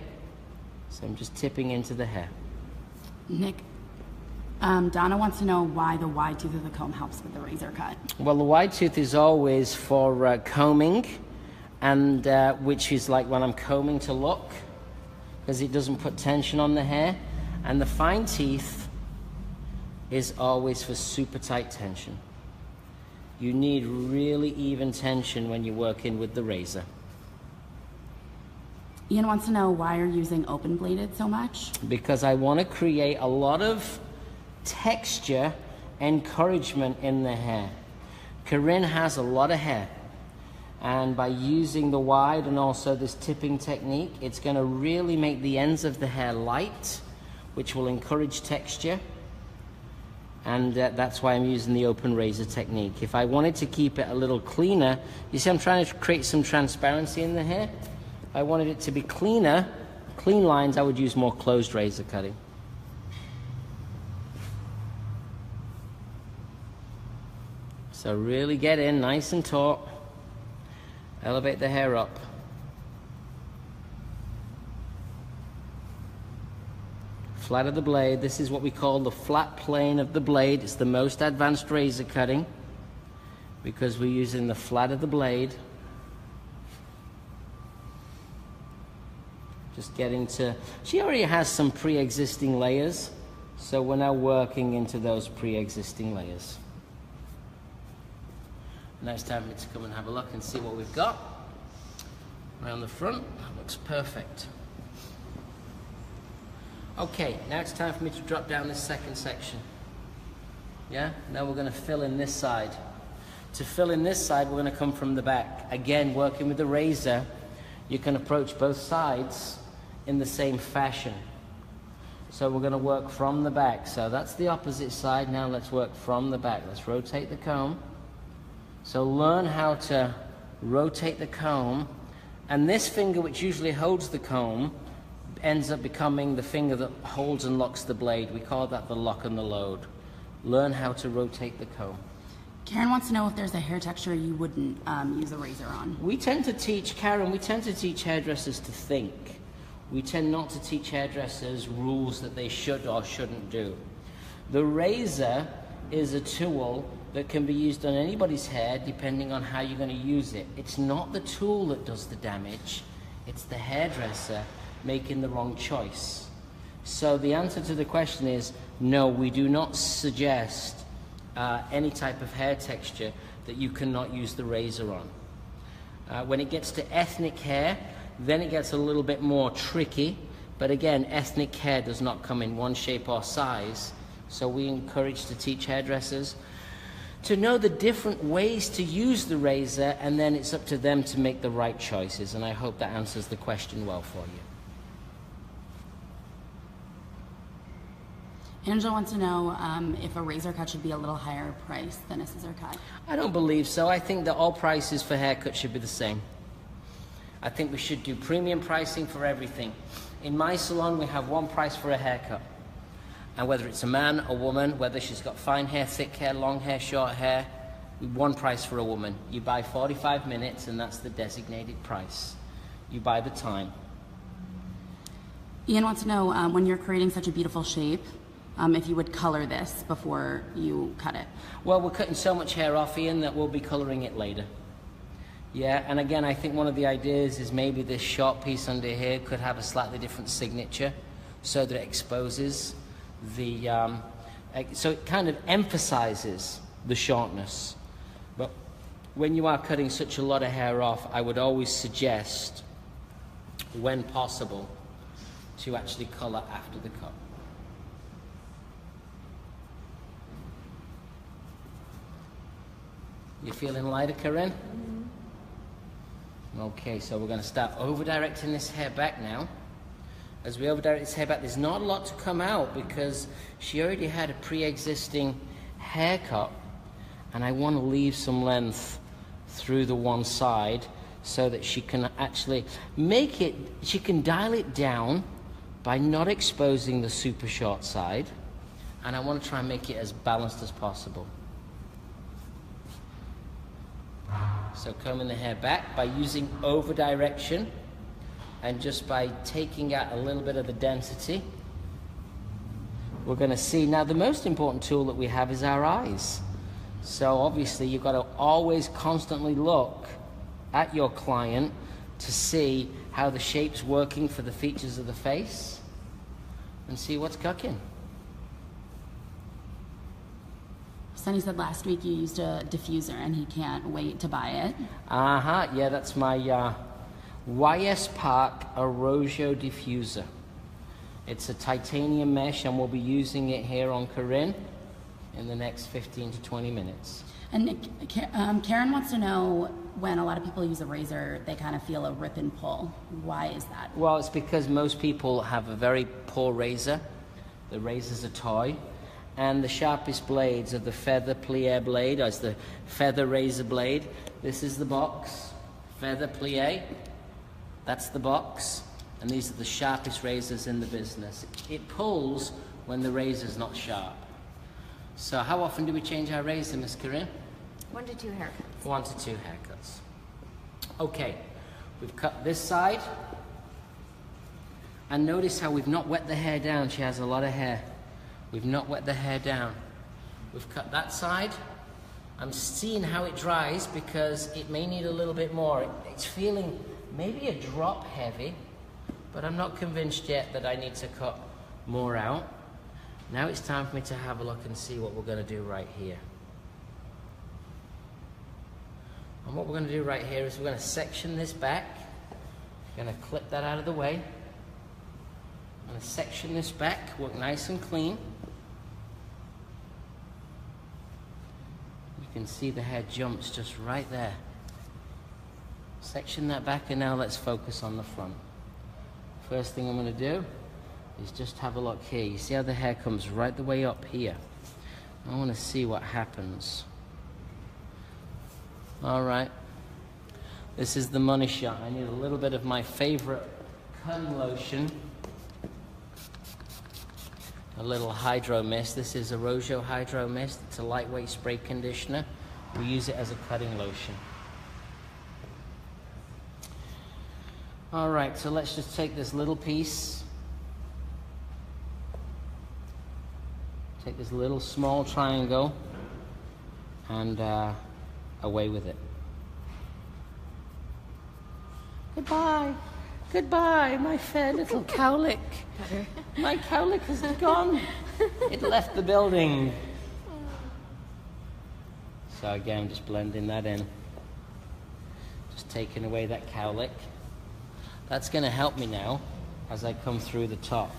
So I'm just tipping into the hair. Nick, Donna wants to know why the wide tooth of the comb helps with the razor cut. Well, the wide tooth is always for combing, and which is like when I'm combing to look, because it doesn't put tension on the hair. And the fine teeth is always for super tight tension. You need really even tension when you're working with the razor. Ian wants to know why you're using open bladed so much. Because I want to create a lot of texture, encouragement in the hair. Corinne has a lot of hair, and by using the wide and also this tipping technique, it's going to really make the ends of the hair light, which will encourage texture, And that's why I'm using the open razor technique. If I wanted to keep it a little cleaner, you see I'm trying to create some transparency in the hair. If I wanted it to be cleaner, clean lines, I would use more closed razor cutting. So really get in nice and taut. Elevate the hair up. Flat of the blade. This is what we call the flat plane of the blade. It's the most advanced razor cutting because we're using the flat of the blade. Just getting to, she already has some pre-existing layers, so we're now working into those pre-existing layers. Now it's time for me to come and have a look and see what we've got. Around the front, that looks perfect. Okay, now it's time for me to drop down this second section. Yeah, now we're going to fill in this side. To fill in this side, we're going to come from the back. Again, working with the razor, you can approach both sides in the same fashion. So we're going to work from the back. So that's the opposite side. Now let's work from the back. Let's rotate the comb. So learn how to rotate the comb. And this finger, which usually holds the comb, ends up becoming the finger that holds and locks the blade. We call that the lock and the load. Learn how to rotate the comb. Karen wants to know if there's a hair texture you wouldn't use a razor on. We tend to teach, Karen, we tend to teach hairdressers to think. We tend not to teach hairdressers rules that they should or shouldn't do. The razor is a tool that can be used on anybody's hair depending on how you're going to use it. It's not the tool that does the damage, it's the hairdresser making the wrong choice. So the answer to the question is no, we do not suggest any type of hair texture that you cannot use the razor on. When it gets to ethnic hair, then it gets a little bit more tricky, but again, ethnic hair does not come in one shape or size, so we encourage to teach hairdressers to know the different ways to use the razor, and then it's up to them to make the right choices, and I hope that answers the question well for you. Angela wants to know if a razor cut should be a little higher price than a scissor cut. I don't believe so. I think that all prices for haircuts should be the same. I think we should do premium pricing for everything. In my salon, we have one price for a haircut. And whether it's a man or woman, whether she's got fine hair, thick hair, long hair, short hair, one price for a woman. You buy 45 minutes, and that's the designated price. You buy the time. Ian wants to know, when you're creating such a beautiful shape, if you would color this before you cut it. Well, we're cutting so much hair off, Ian, that we'll be coloring it later. Yeah, and again, I think one of the ideas is maybe this short piece under here could have a slightly different signature so that it exposes the, so it kind of emphasizes the shortness. But when you are cutting such a lot of hair off, I would always suggest, when possible, to actually color after the cut. You feeling lighter, Corinne? Okay, so we're going to start over-directing this hair back now. As we over-direct this hair back, there's not a lot to come out because she already had a pre-existing haircut, and I want to leave some length through the one side so that she can actually make it, she can dial it down by not exposing the super short side, and I want to try and make it as balanced as possible. So combing the hair back by using over direction and just by taking out a little bit of the density. We're going to see, now the most important tool that we have is our eyes. So obviously you've got to always constantly look at your client to see how the shape's working for the features of the face and see what's cooking. Sonny said last week you used a diffuser and he can't wait to buy it. Yeah, that's my YS Park Arrojo diffuser. It's a titanium mesh, and we'll be using it here on Corinne in the next 15 to 20 minutes. And Karen wants to know, when a lot of people use a razor, they kind of feel a rip and pull. Why is that? Well, it's because most people have a very poor razor. The razor's a toy. and the sharpest blades are the feather plié blade, as the feather razor blade. This is the box, feather plié. That's the box, and these are the sharpest razors in the business. It pulls when the razor's not sharp. So how often do we change our razor, Miss Corinne? 1 to 2 haircuts. 1 to 2 haircuts. Okay, we've cut this side. And notice how we've not wet the hair down. She has a lot of hair. We've not wet the hair down. We've cut that side. I'm seeing how it dries because it may need a little bit more. It's feeling maybe a drop heavy, but I'm not convinced yet that I need to cut more out. Now it's time for me to have a look and see what we're going to do right here. And what we're going to do right here is we're going to section this back. We're going to clip that out of the way. I'm going to section this back, work nice and clean. You can see the hair jumps just right there. Section that back, and now let's focus on the front. First thing I'm going to do is just have a look here. You see how the hair comes right the way up here? I want to see what happens. All right. This is the money shot. I need a little bit of my favorite cutting lotion. A little hydro mist. This is Arrojo Hydro Mist. It's a lightweight spray conditioner. We use it as a cutting lotion. All right, so let's just take this little piece. Take this little small triangle and away with it. Goodbye. Goodbye, my fair little cowlick. My cowlick has gone. It left the building. So again, just blending that in. Just taking away that cowlick. That's going to help me now as I come through the top.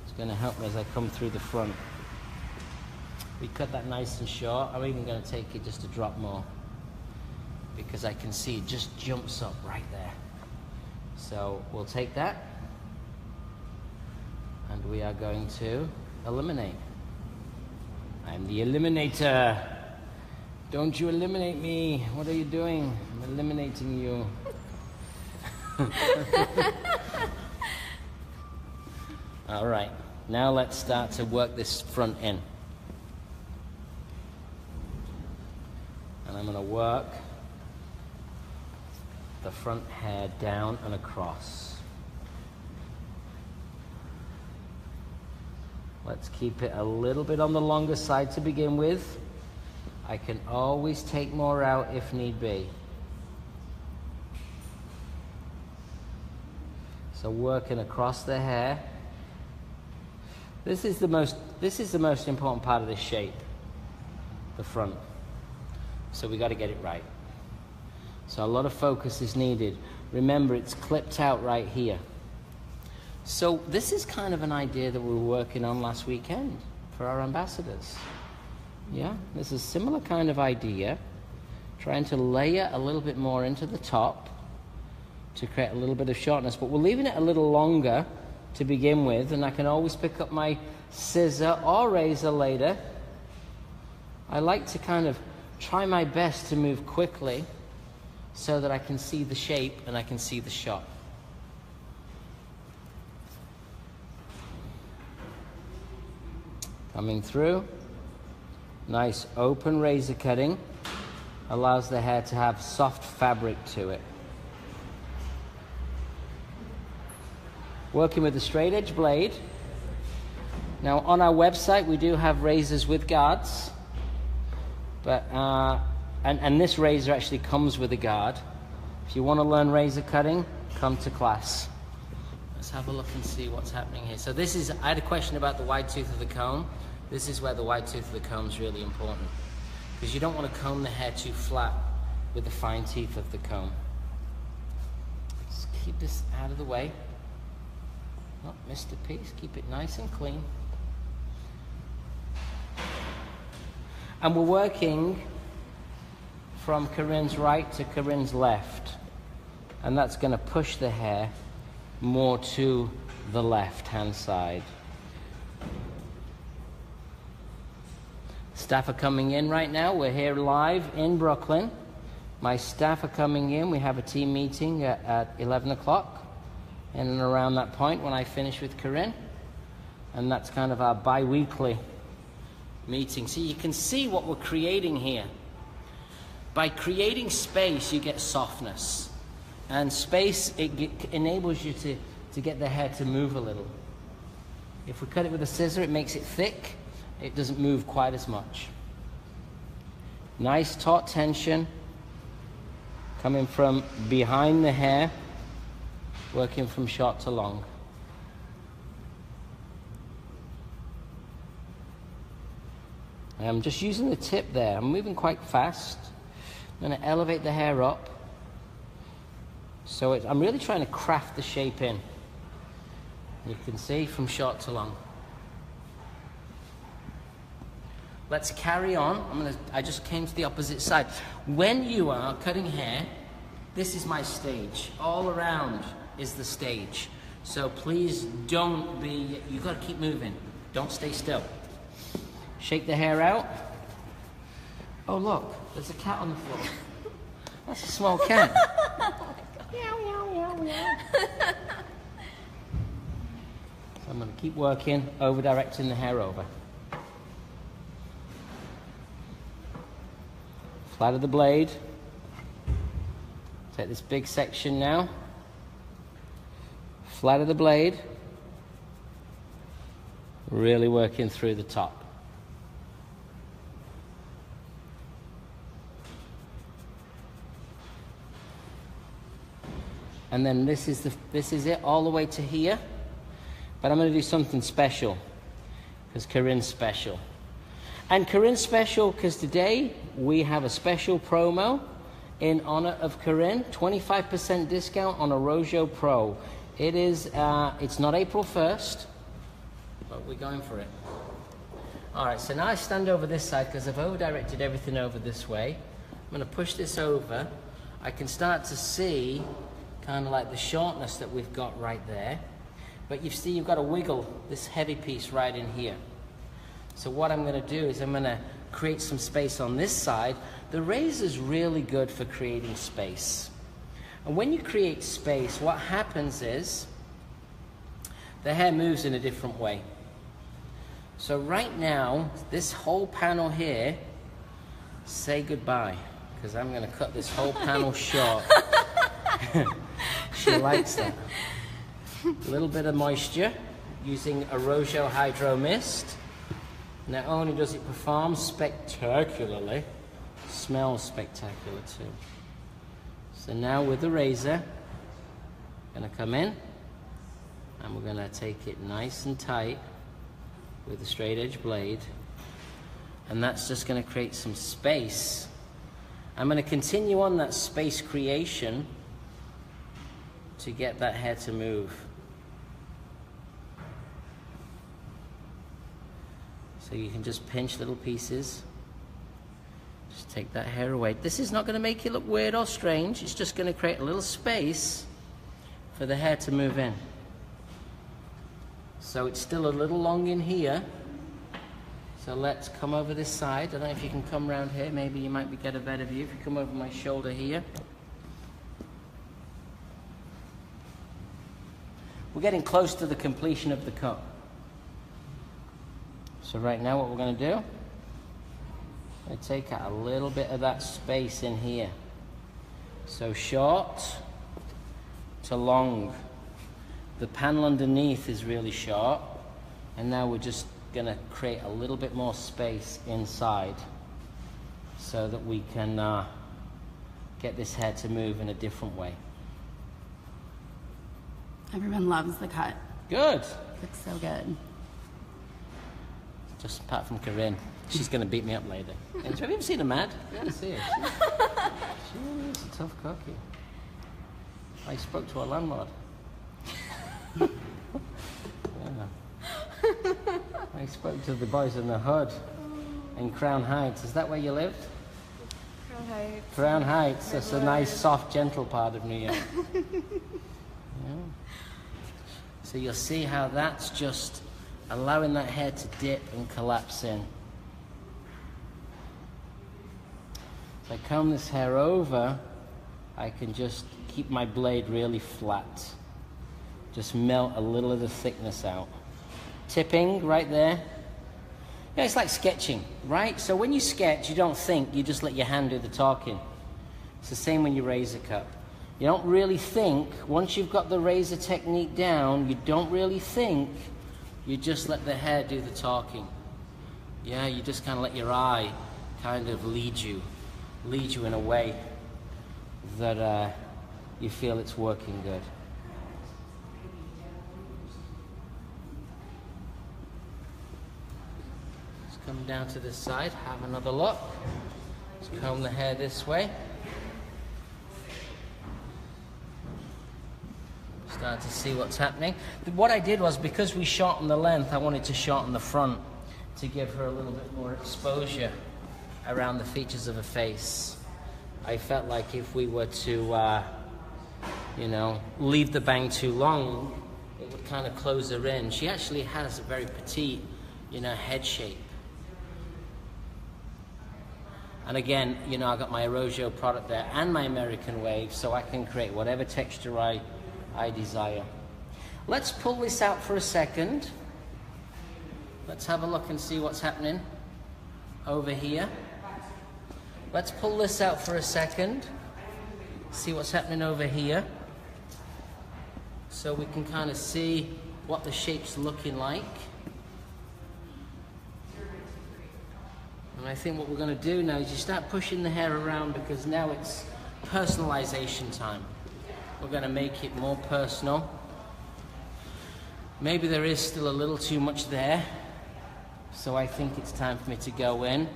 It's going to help me as I come through the front. We cut that nice and short. I'm even going to take it just a drop more because I can see it just jumps up right there. So we'll take that and we are going to eliminate. I'm the eliminator. Don't you eliminate me. What are you doing? I'm eliminating you. All right, now let's start to work this front in. And I'm going to work the front hair down and across. Let's keep it a little bit on the longer side to begin with. I can always take more out if need be. So working across the hair. This is the most important part of this shape, the front. So we got to get it right. So a lot of focus is needed. Remember, it's clipped out right here. So this is kind of an idea that we were working on last weekend for our ambassadors. Yeah, this is a similar kind of idea. Trying to layer a little bit more into the top to create a little bit of shortness, but we're leaving it a little longer to begin with, and I can always pick up my scissor or razor later. I like to kind of try my best to move quickly so that I can see the shape and I can see the shot. Coming through, nice open razor cutting, allows the hair to have soft fabric to it. Working with a straight edge blade. Now on our website we do have razors with guards, but and this razor actually comes with a guard. If you want to learn razor cutting, come to class. Let's have a look and see what's happening here. So this is, I had a question about the wide tooth of the comb. This is where the wide tooth of the comb is really important, because you don't want to comb the hair too flat with the fine teeth of the comb. Just keep this out of the way. Not miss the piece, keep it nice and clean. And we're working from Corinne's right to Corinne's left. And that's going to push the hair more to the left-hand side. Staff are coming in right now. We're here live in Brooklyn. My staff are coming in. We have a team meeting at 11 o'clock, in and around that point when I finish with Corinne. And that's kind of our bi-weekly meeting. So you can see what we're creating here. By creating space, you get softness. And space, it enables you to get the hair to move a little. If we cut it with a scissor, it makes it thick. It doesn't move quite as much. Nice taut tension coming from behind the hair, working from short to long. And I'm just using the tip there. I'm moving quite fast. I'm going to elevate the hair up. So I'm really trying to craft the shape in. You can see from short to long. Let's carry on. I just came to the opposite side. When you are cutting hair, this is my stage. All around is the stage. So please don't be, you've got to keep moving. Don't stay still. Shake the hair out. Oh look, there's a cat on the floor. That's a small cat. Meow, meow, meow, meow. So I'm going to keep working, over-directing the hair over. Flat of the blade. Take this big section now. Flat of the blade. Really working through the top. And then this is it all the way to here. But I'm going to do something special because Corinne's special. And Corinne's special because today we have a special promo in honor of Corinne. 25% discount on Arrojo Pro. It is, it's not April 1st, but we're going for it. All right, so now I stand over this side because I've over-directed everything over this way. I'm going to push this over. I can start to see kind of like the shortness that we've got right there. But you see you've got to wiggle this heavy piece right in here. So what I'm going to do is I'm going to create some space on this side. The razor's really good for creating space. And when you create space, what happens is the hair moves in a different way. So right now, this whole panel here, say goodbye, because I'm going to cut this whole panel short. She likes that. A little bit of moisture using Arrojo Hydro Mist. Not only does it perform spectacularly, smells spectacular too. So now with the razor, I'm going to come in and we're going to take it nice and tight with a straight edge blade, and that's just going to create some space. I'm going to continue on that space creation to get that hair to move. So you can just pinch little pieces. Just take that hair away. This is not going to make it look weird or strange. It's just going to create a little space for the hair to move in. So it's still a little long in here. So let's come over this side. I don't know if you can come around here. Maybe you might get a better view if you come over my shoulder here. We're getting close to the completion of the cut. So right now what we're going to do, I take out a little bit of that space in here. So short to long. The panel underneath is really short, and now we're just going to create a little bit more space inside so that we can get this hair to move in a different way. Everyone loves the cut. Good. Looks so good. Just apart from Corinne. She's going to beat me up later. Have you ever seen her mad? You haven't seen her. She is a tough cookie. I spoke to our landlord. Yeah. I spoke to the boys in the hood in Crown Heights. Is that where you lived? Crown Heights. Crown Heights. That's a nice, soft, gentle part of New York. Yeah. So you'll see how that's just allowing that hair to dip and collapse in. If I comb this hair over, I can just keep my blade really flat. Just melt a little of the thickness out. Tipping right there. Yeah, it's like sketching, right? So when you sketch, you don't think, you just let your hand do the talking. It's the same when you razor cut. You don't really think. Once you've got the razor technique down, you don't really think. You just let the hair do the talking. Yeah, you just kind of let your eye kind of lead you in a way that you feel it's working good. Let's come down to this side, have another look. Let's comb the hair this way. Start to see what's happening. What I did was, because we shortened the length, I wanted to shorten the front to give her a little bit more exposure around the features of her face. I felt like if we were to, you know, leave the bang too long, it would kind of close her in. She actually has a very petite, you know, head shape. And again, you know, I got my Arrojo product there and my American Wave, so I can create whatever texture I desire. Let's pull this out for a second. Let's have a look and see what's happening over here. Let's pull this out for a second. See what's happening over here. So we can kind of see what the shape's looking like. And I think what we're going to do now is you start pushing the hair around, because now it's personalization time. We're going to make it more personal. Maybe there is still a little too much there, so I think it's time for me to go in.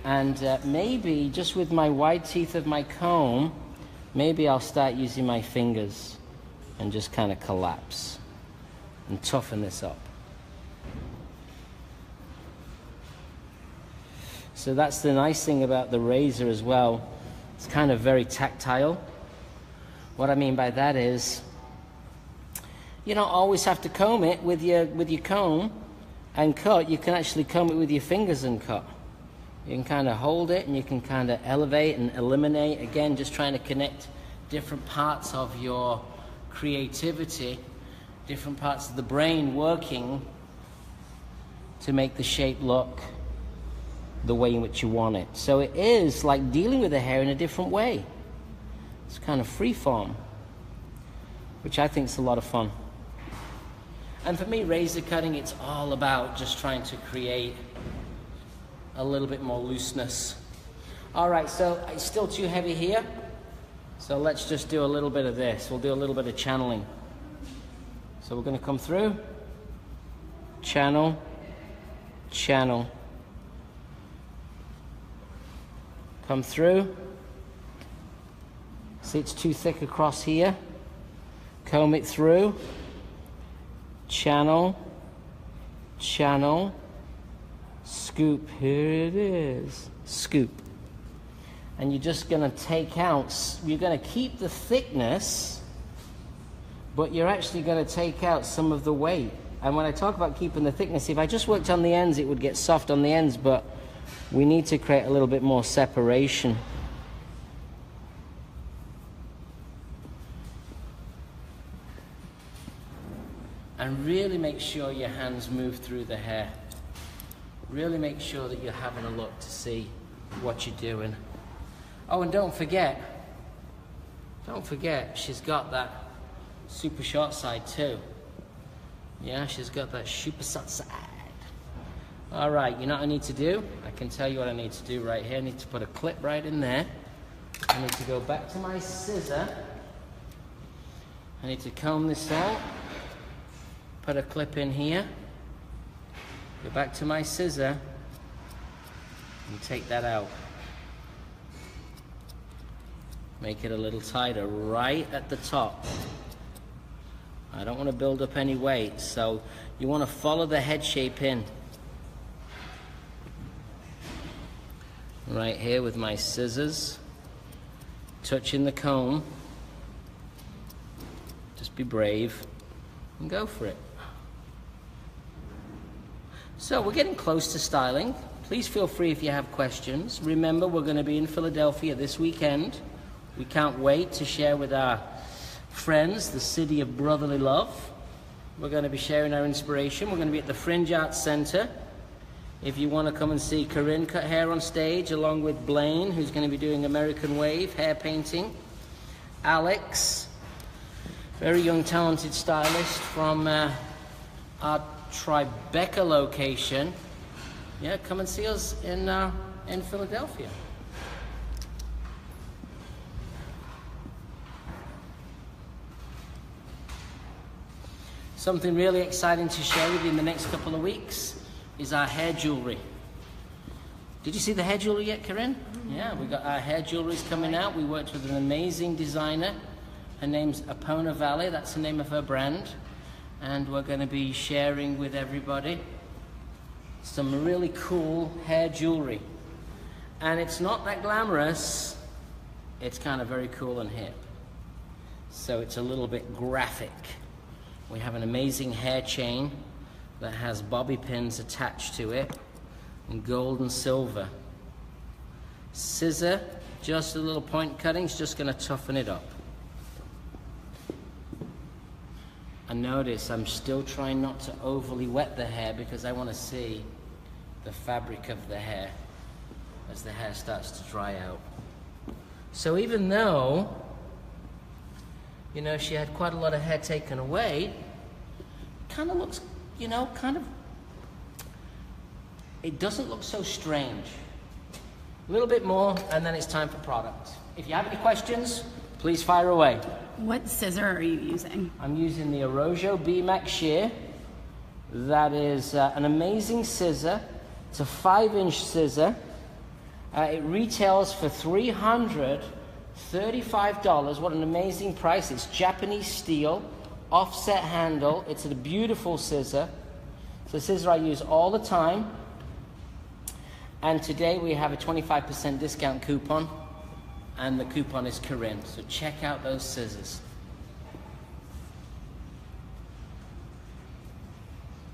And maybe just with my wide teeth of my comb, maybe I'll start using my fingers and just kind of collapse and toughen this up. So that's the nice thing about the razor as well. It's kind of very tactile. What I mean by that is, you don't always have to comb it with your comb and cut. You can actually comb it with your fingers and cut. You can kind of hold it and you can kind of elevate and eliminate. Again, just trying to connect different parts of your creativity, different parts of the brain working to make the shape look the way in which you want it. So it is like dealing with the hair in a different way. It's kind of free form, which I think is a lot of fun. And for me, razor cutting, it's all about just trying to create a little bit more looseness. All right, so it's still too heavy here. So let's just do a little bit of this. We'll do a little bit of channeling. So we're going to come through, channel, channel. Come through. See, it's too thick across here. Comb it through. Channel, channel, scoop. Here it is. Scoop. And you're just going to take out, you're going to keep the thickness, but you're actually going to take out some of the weight. And when I talk about keeping the thickness, if I just worked on the ends, it would get soft on the ends, but we need to create a little bit more separation. And really make sure your hands move through the hair. Really make sure that you're having a look to see what you're doing. Oh, and don't forget, she's got that super short side too. Yeah, she's got that super short side. All right, you know what I need to do? I can tell you what I need to do right here. I need to put a clip right in there. I need to go back to my scissor. I need to comb this out. Put a clip in here. Go back to my scissor and take that out. Make it a little tighter right at the top. I don't want to build up any weight, so you want to follow the head shape in. Right here with my scissors, touching the comb. Just be brave and go for it. So we're getting close to styling. Please feel free if you have questions. Remember, we're going to be in Philadelphia this weekend. We can't wait to share with our friends the city of brotherly love. We're going to be sharing our inspiration. We're going to be at the Fringe Arts Center. If you want to come and see Corinne cut hair on stage, along with Blaine, who's going to be doing American Wave hair painting. Alex, very young, talented stylist from our Tribeca location. Yeah, come and see us in Philadelphia. Something really exciting to share with you in the next couple of weeks is our hair jewelry. Did you see the hair jewelry yet, Corinne? Yeah, we got our hair jewelry's coming out. We worked with an amazing designer. Her name's Apona Valley. That's the name of her brand. And we're going to be sharing with everybody some really cool hair jewelry. And it's not that glamorous. It's kind of very cool and hip. So it's a little bit graphic. We have an amazing hair chain that has bobby pins attached to it in gold and silver. Scissor, just a little point cutting, is just going to toughen it up. And notice I'm still trying not to overly wet the hair because I want to see the fabric of the hair as the hair starts to dry out. So even though, you know, she had quite a lot of hair taken away, it kind of looks, you know, it doesn't look so strange. A little bit more, and then it's time for product. If you have any questions, please fire away. What scissor are you using? I'm using the Arrojo B-Max shear. That is an amazing scissor. It's a 5-inch scissor. It retails for $335. What an amazing price. It's Japanese steel, offset handle. It's a beautiful scissor. It's a scissor I use all the time. And today we have a 25% discount coupon. And the coupon is Corinne. So check out those scissors.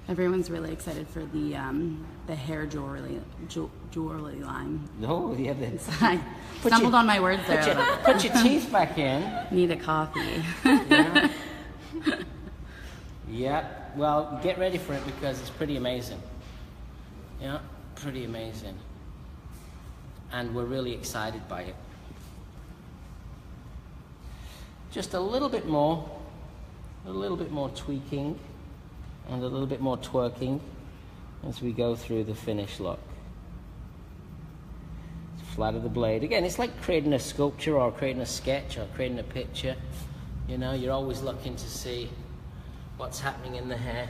Everyone's really excited for the hair jewelry line. Oh, yeah. I stumbled on my words there. Put your teeth back in. Need a coffee. Yeah. Yeah. Well, get ready for it because it's pretty amazing. Yeah, pretty amazing. And we're really excited by it. Just a little bit more tweaking and a little bit more twerking as we go through the finished look. Flat of the blade. Again, it's like creating a sculpture or creating a sketch or creating a picture. You know, you're always looking to see what's happening in the hair,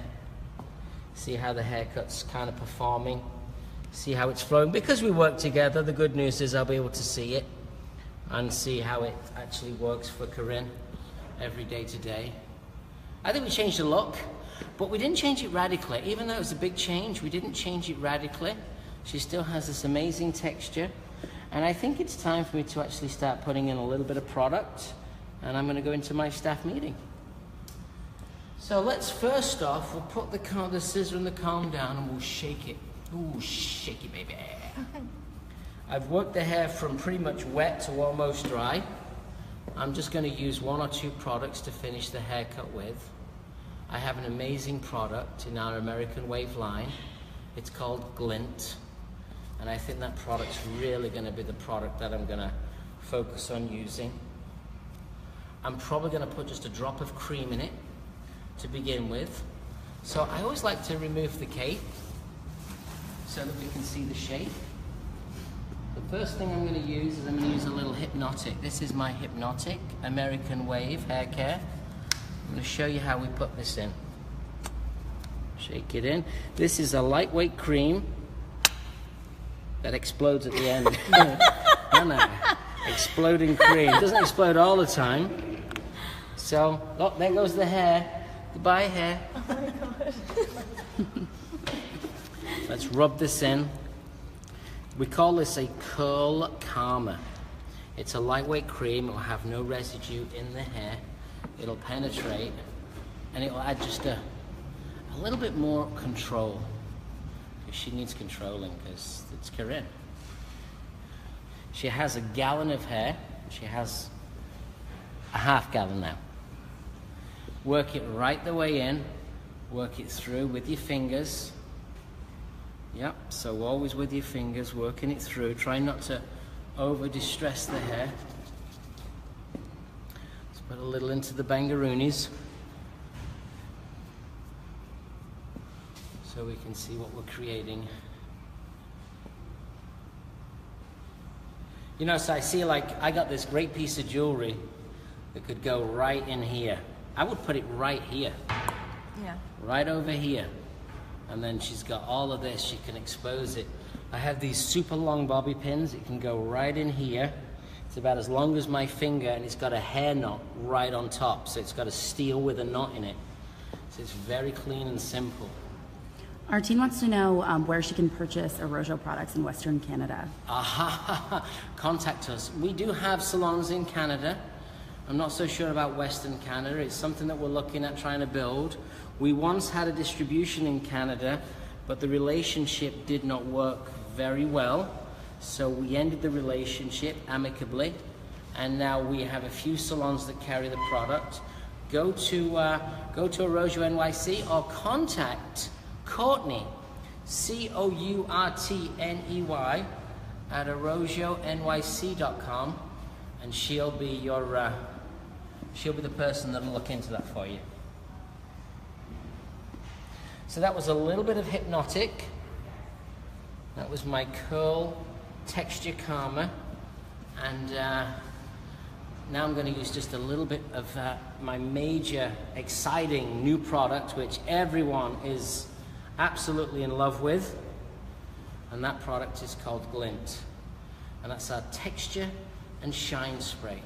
see how the haircut's kind of performing, see how it's flowing. Because we work together, the good news is I'll be able to see it and see how it actually works for Corinne every day to day. I think we changed the look, but we didn't change it radically. Even though it was a big change, we didn't change it radically. She still has this amazing texture. And I think it's time for me to actually start putting in a little bit of product. And I'm gonna go into my staff meeting. So let's first off, we'll put the scissor and the comb down and we'll shake it. Ooh, shake it, baby. I've worked the hair from pretty much wet to almost dry. I'm just going to use 1 or 2 products to finish the haircut with. I have an amazing product in our American Wave line. It's called Glint. And I think that product's really going to be the product that I'm going to focus on using. I'm probably going to put just a drop of cream in it to begin with. So I always like to remove the cape so that we can see the shape. The first thing I'm going to use is I'm going to use a little Hypnotic. This is my Hypnotic American Wave hair care. I'm going to show you how we put this in. Shake it in. This is a lightweight cream that explodes at the end. Exploding cream. It doesn't explode all the time. So, look, there goes the hair. Goodbye, hair. Oh my God. Let's rub this in. We call this a curl calmer. It's a lightweight cream. It will have no residue in the hair. It'll penetrate and it will add just a little bit more control. She needs controlling because it's Corinne. She has a gallon of hair. She has a half gallon now. Work it right the way in. Work it through with your fingers. Yep, so always with your fingers, working it through. Try not to over distress the hair. Let's put a little into the bangaroonies so we can see what we're creating. You know, so I see, like, I got this great piece of jewelry that could go right in here. I would put it right here. Yeah. Right over here. And then she's got all of this, she can expose it. I have these super long bobby pins. It can go right in here. It's about as long as my finger, and it's got a hair knot right on top. So it's got a steel with a knot in it. So it's very clean and simple. Our teen wants to know where she can purchase Arrojo products in Western Canada. Contact us. We do have salons in Canada. I'm not so sure about Western Canada. It's something that we're looking at trying to build. We once had a distribution in Canada, but the relationship did not work very well. So we ended the relationship amicably, and now we have a few salons that carry the product. Go to Arrojo NYC or contact Courtney, Courtney, at arrojonyc.com, and she'll be the person that'll look into that for you. So that was a little bit of hypnotic. That was my curl texture calmer, and now I'm going to use just a little bit of my major exciting new product, which everyone is absolutely in love with, and that product is called Glint, and that's our texture and shine spray.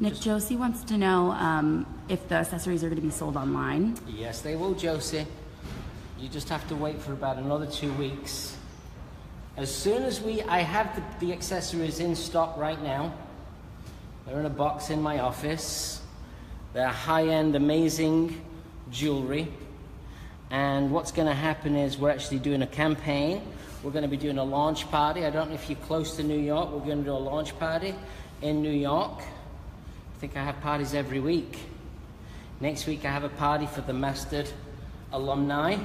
Nick, Josie wants to know if the accessories are going to be sold online. Yes, they will, Josie. You just have to wait for about another 2 weeks. As soon as I have the accessories in stock right now. They're in a box in my office. They're high-end, amazing jewelry. And what's going to happen is we're actually doing a campaign. We're going to be doing a launch party. I don't know if you're close to New York. We're going to do a launch party in New York. I think I have parties every week. Next week I have a party for the Mastered alumni.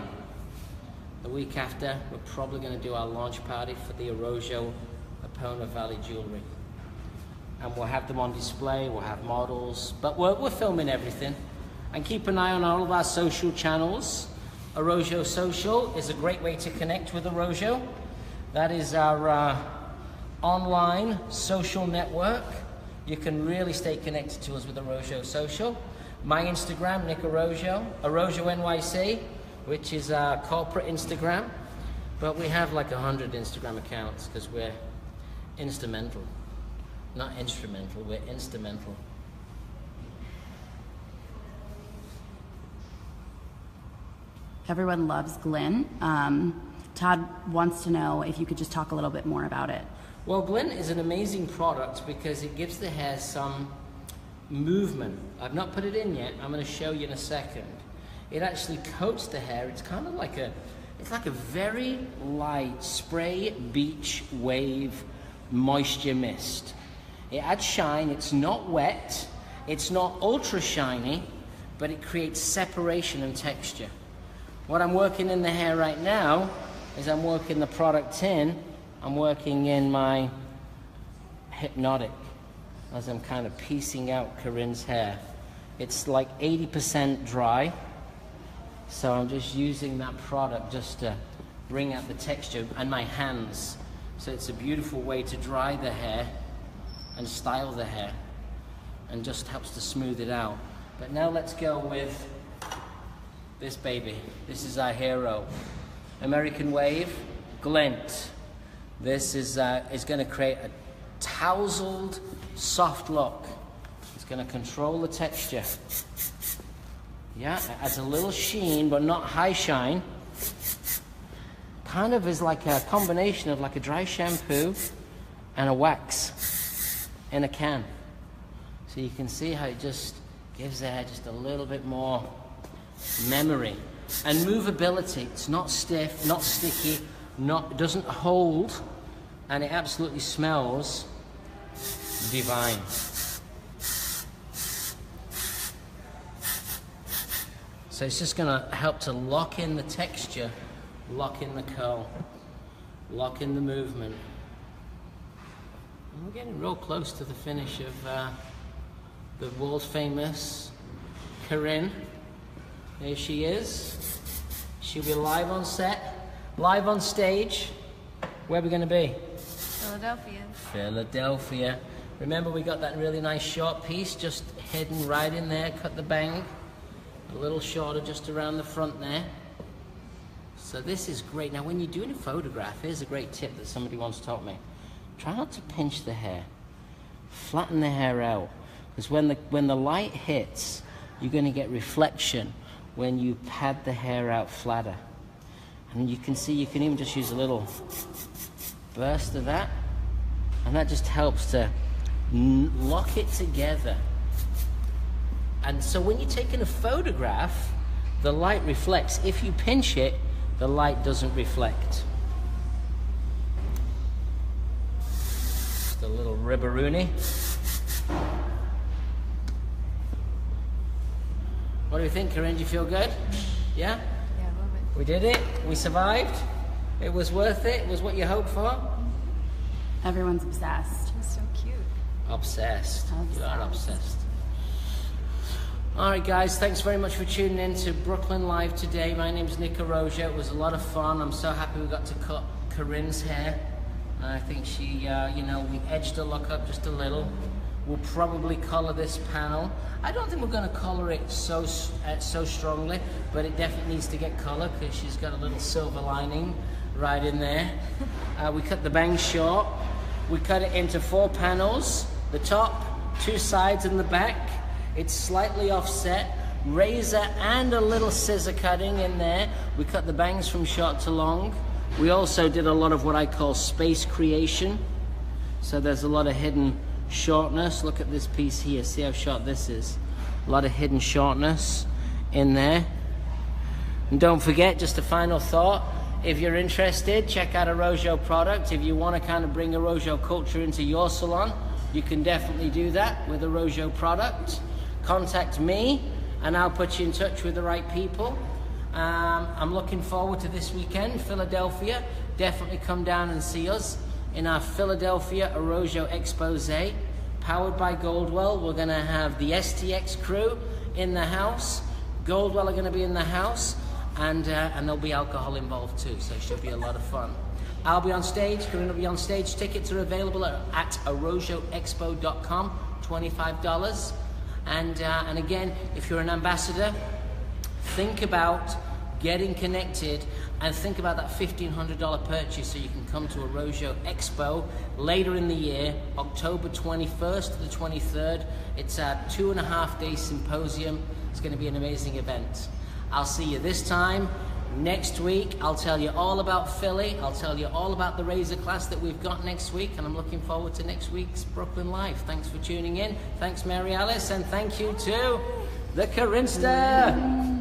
The week after, we're probably going to do our launch party for the Arrojo Epona Valley jewelry. And we'll have them on display, we'll have models, but we're filming everything. And keep an eye on all of our social channels. Arrojo Social is a great way to connect with Arrojo. That is our online social network. You can really stay connected to us with Arrojo Social. My Instagram, Nick Arrojo, Arrojo NYC, which is our corporate Instagram. But we have like 100 Instagram accounts because we're instrumental. Not instrumental, we're instrumental. Everyone loves Glint. Todd wants to know if you could just talk a little bit more about it. Well, Glint is an amazing product because it gives the hair some movement. I've not put it in yet. I'm going to show you in a second. It actually coats the hair. It's kind of like it's like a very light spray beach wave moisture mist. It adds shine. It's not wet. It's not ultra shiny, but it creates separation and texture. What I'm working in the hair right now is I'm working the product in. I'm working in my hypnotic as I'm kind of piecing out Corinne's hair. It's like 80% dry, so I'm just using that product just to bring out the texture, and my hands. So it's a beautiful way to dry the hair and style the hair, and just helps to smooth it out. But now let's go with this baby. This is our hero. American Wave, Glint. This is going to create a tousled, soft look. It's going to control the texture. Yeah, it adds a little sheen, but not high shine. Kind of is like a combination of like a dry shampoo and a wax in a can. So you can see how it just gives the hair just a little bit more memory. And movability. It's not stiff, not sticky, it doesn't hold, and it absolutely smells divine. So it's just gonna help to lock in the texture, lock in the curl, lock in the movement. And we're getting real close to the finish of the world famous Corinne. There she is. She'll be live on set, live on stage. Where are we going to be? Philadelphia. Philadelphia. Remember, we got that really nice short piece just hidden right in there. Cut the bang. A little shorter just around the front there. So this is great. Now, when you're doing a photograph, here's a great tip that somebody once taught me. Try not to pinch the hair. Flatten the hair out. Because when the light hits, you're going to get reflection when you pad the hair out flatter. And you can see, you can even just use a little burst of that, and that just helps to lock it together. And so when you're taking a photograph, the light reflects. If you pinch it, the light doesn't reflect. Just a little ribberoonie. What do you think, Corinne? Do you feel good? Yeah? Yeah, I love it. We did it. We survived. It was worth it. It was what you hoped for. Everyone's obsessed. It's so cute. Obsessed. You are obsessed. All right, guys. Thanks very much for tuning in to Brooklyn Live today. My name's Nick Arrojo. It was a lot of fun. I'm so happy we got to cut Corinne's hair. I think she, we edged her look up just a little. We'll probably color this panel. I don't think we're going to color it so strongly, but it definitely needs to get color because she's got a little silver lining right in there. We cut the bang short. We cut it into 4 panels, the top, 2 sides, and the back. It's slightly offset, razor and a little scissor cutting in there. We cut the bangs from short to long. We also did a lot of what I call space creation. So there's a lot of hidden shortness. Look at this piece here. See how short this is? A lot of hidden shortness in there. And don't forget, just a final thought, if you're interested, check out Arrojo product. If you want to kind of bring Arrojo culture into your salon, you can definitely do that with Arrojo product. Contact me and I'll put you in touch with the right people. I'm looking forward to this weekend, Philadelphia. Definitely come down and see us in our Philadelphia Arrojo Expose, powered by Goldwell. We're going to have the STX crew in the house. Goldwell are going to be in the house, and there'll be alcohol involved too, so it should be a lot of fun. I'll be on stage, Corinne will be on stage. Tickets are available at arrojoexpo.com, $25. And again, if you're an ambassador, think about getting connected and think about that $1,500 purchase so you can come to Arrojo Expo later in the year, October 21st to the 23rd. It's a 2.5-day symposium. It's going to be an amazing event. I'll see you this time. Next week, I'll tell you all about Philly. I'll tell you all about the razor class that we've got next week, and I'm looking forward to next week's Brooklyn Live. Thanks for tuning in. Thanks, Mary Alice, and thank you to the Corinster.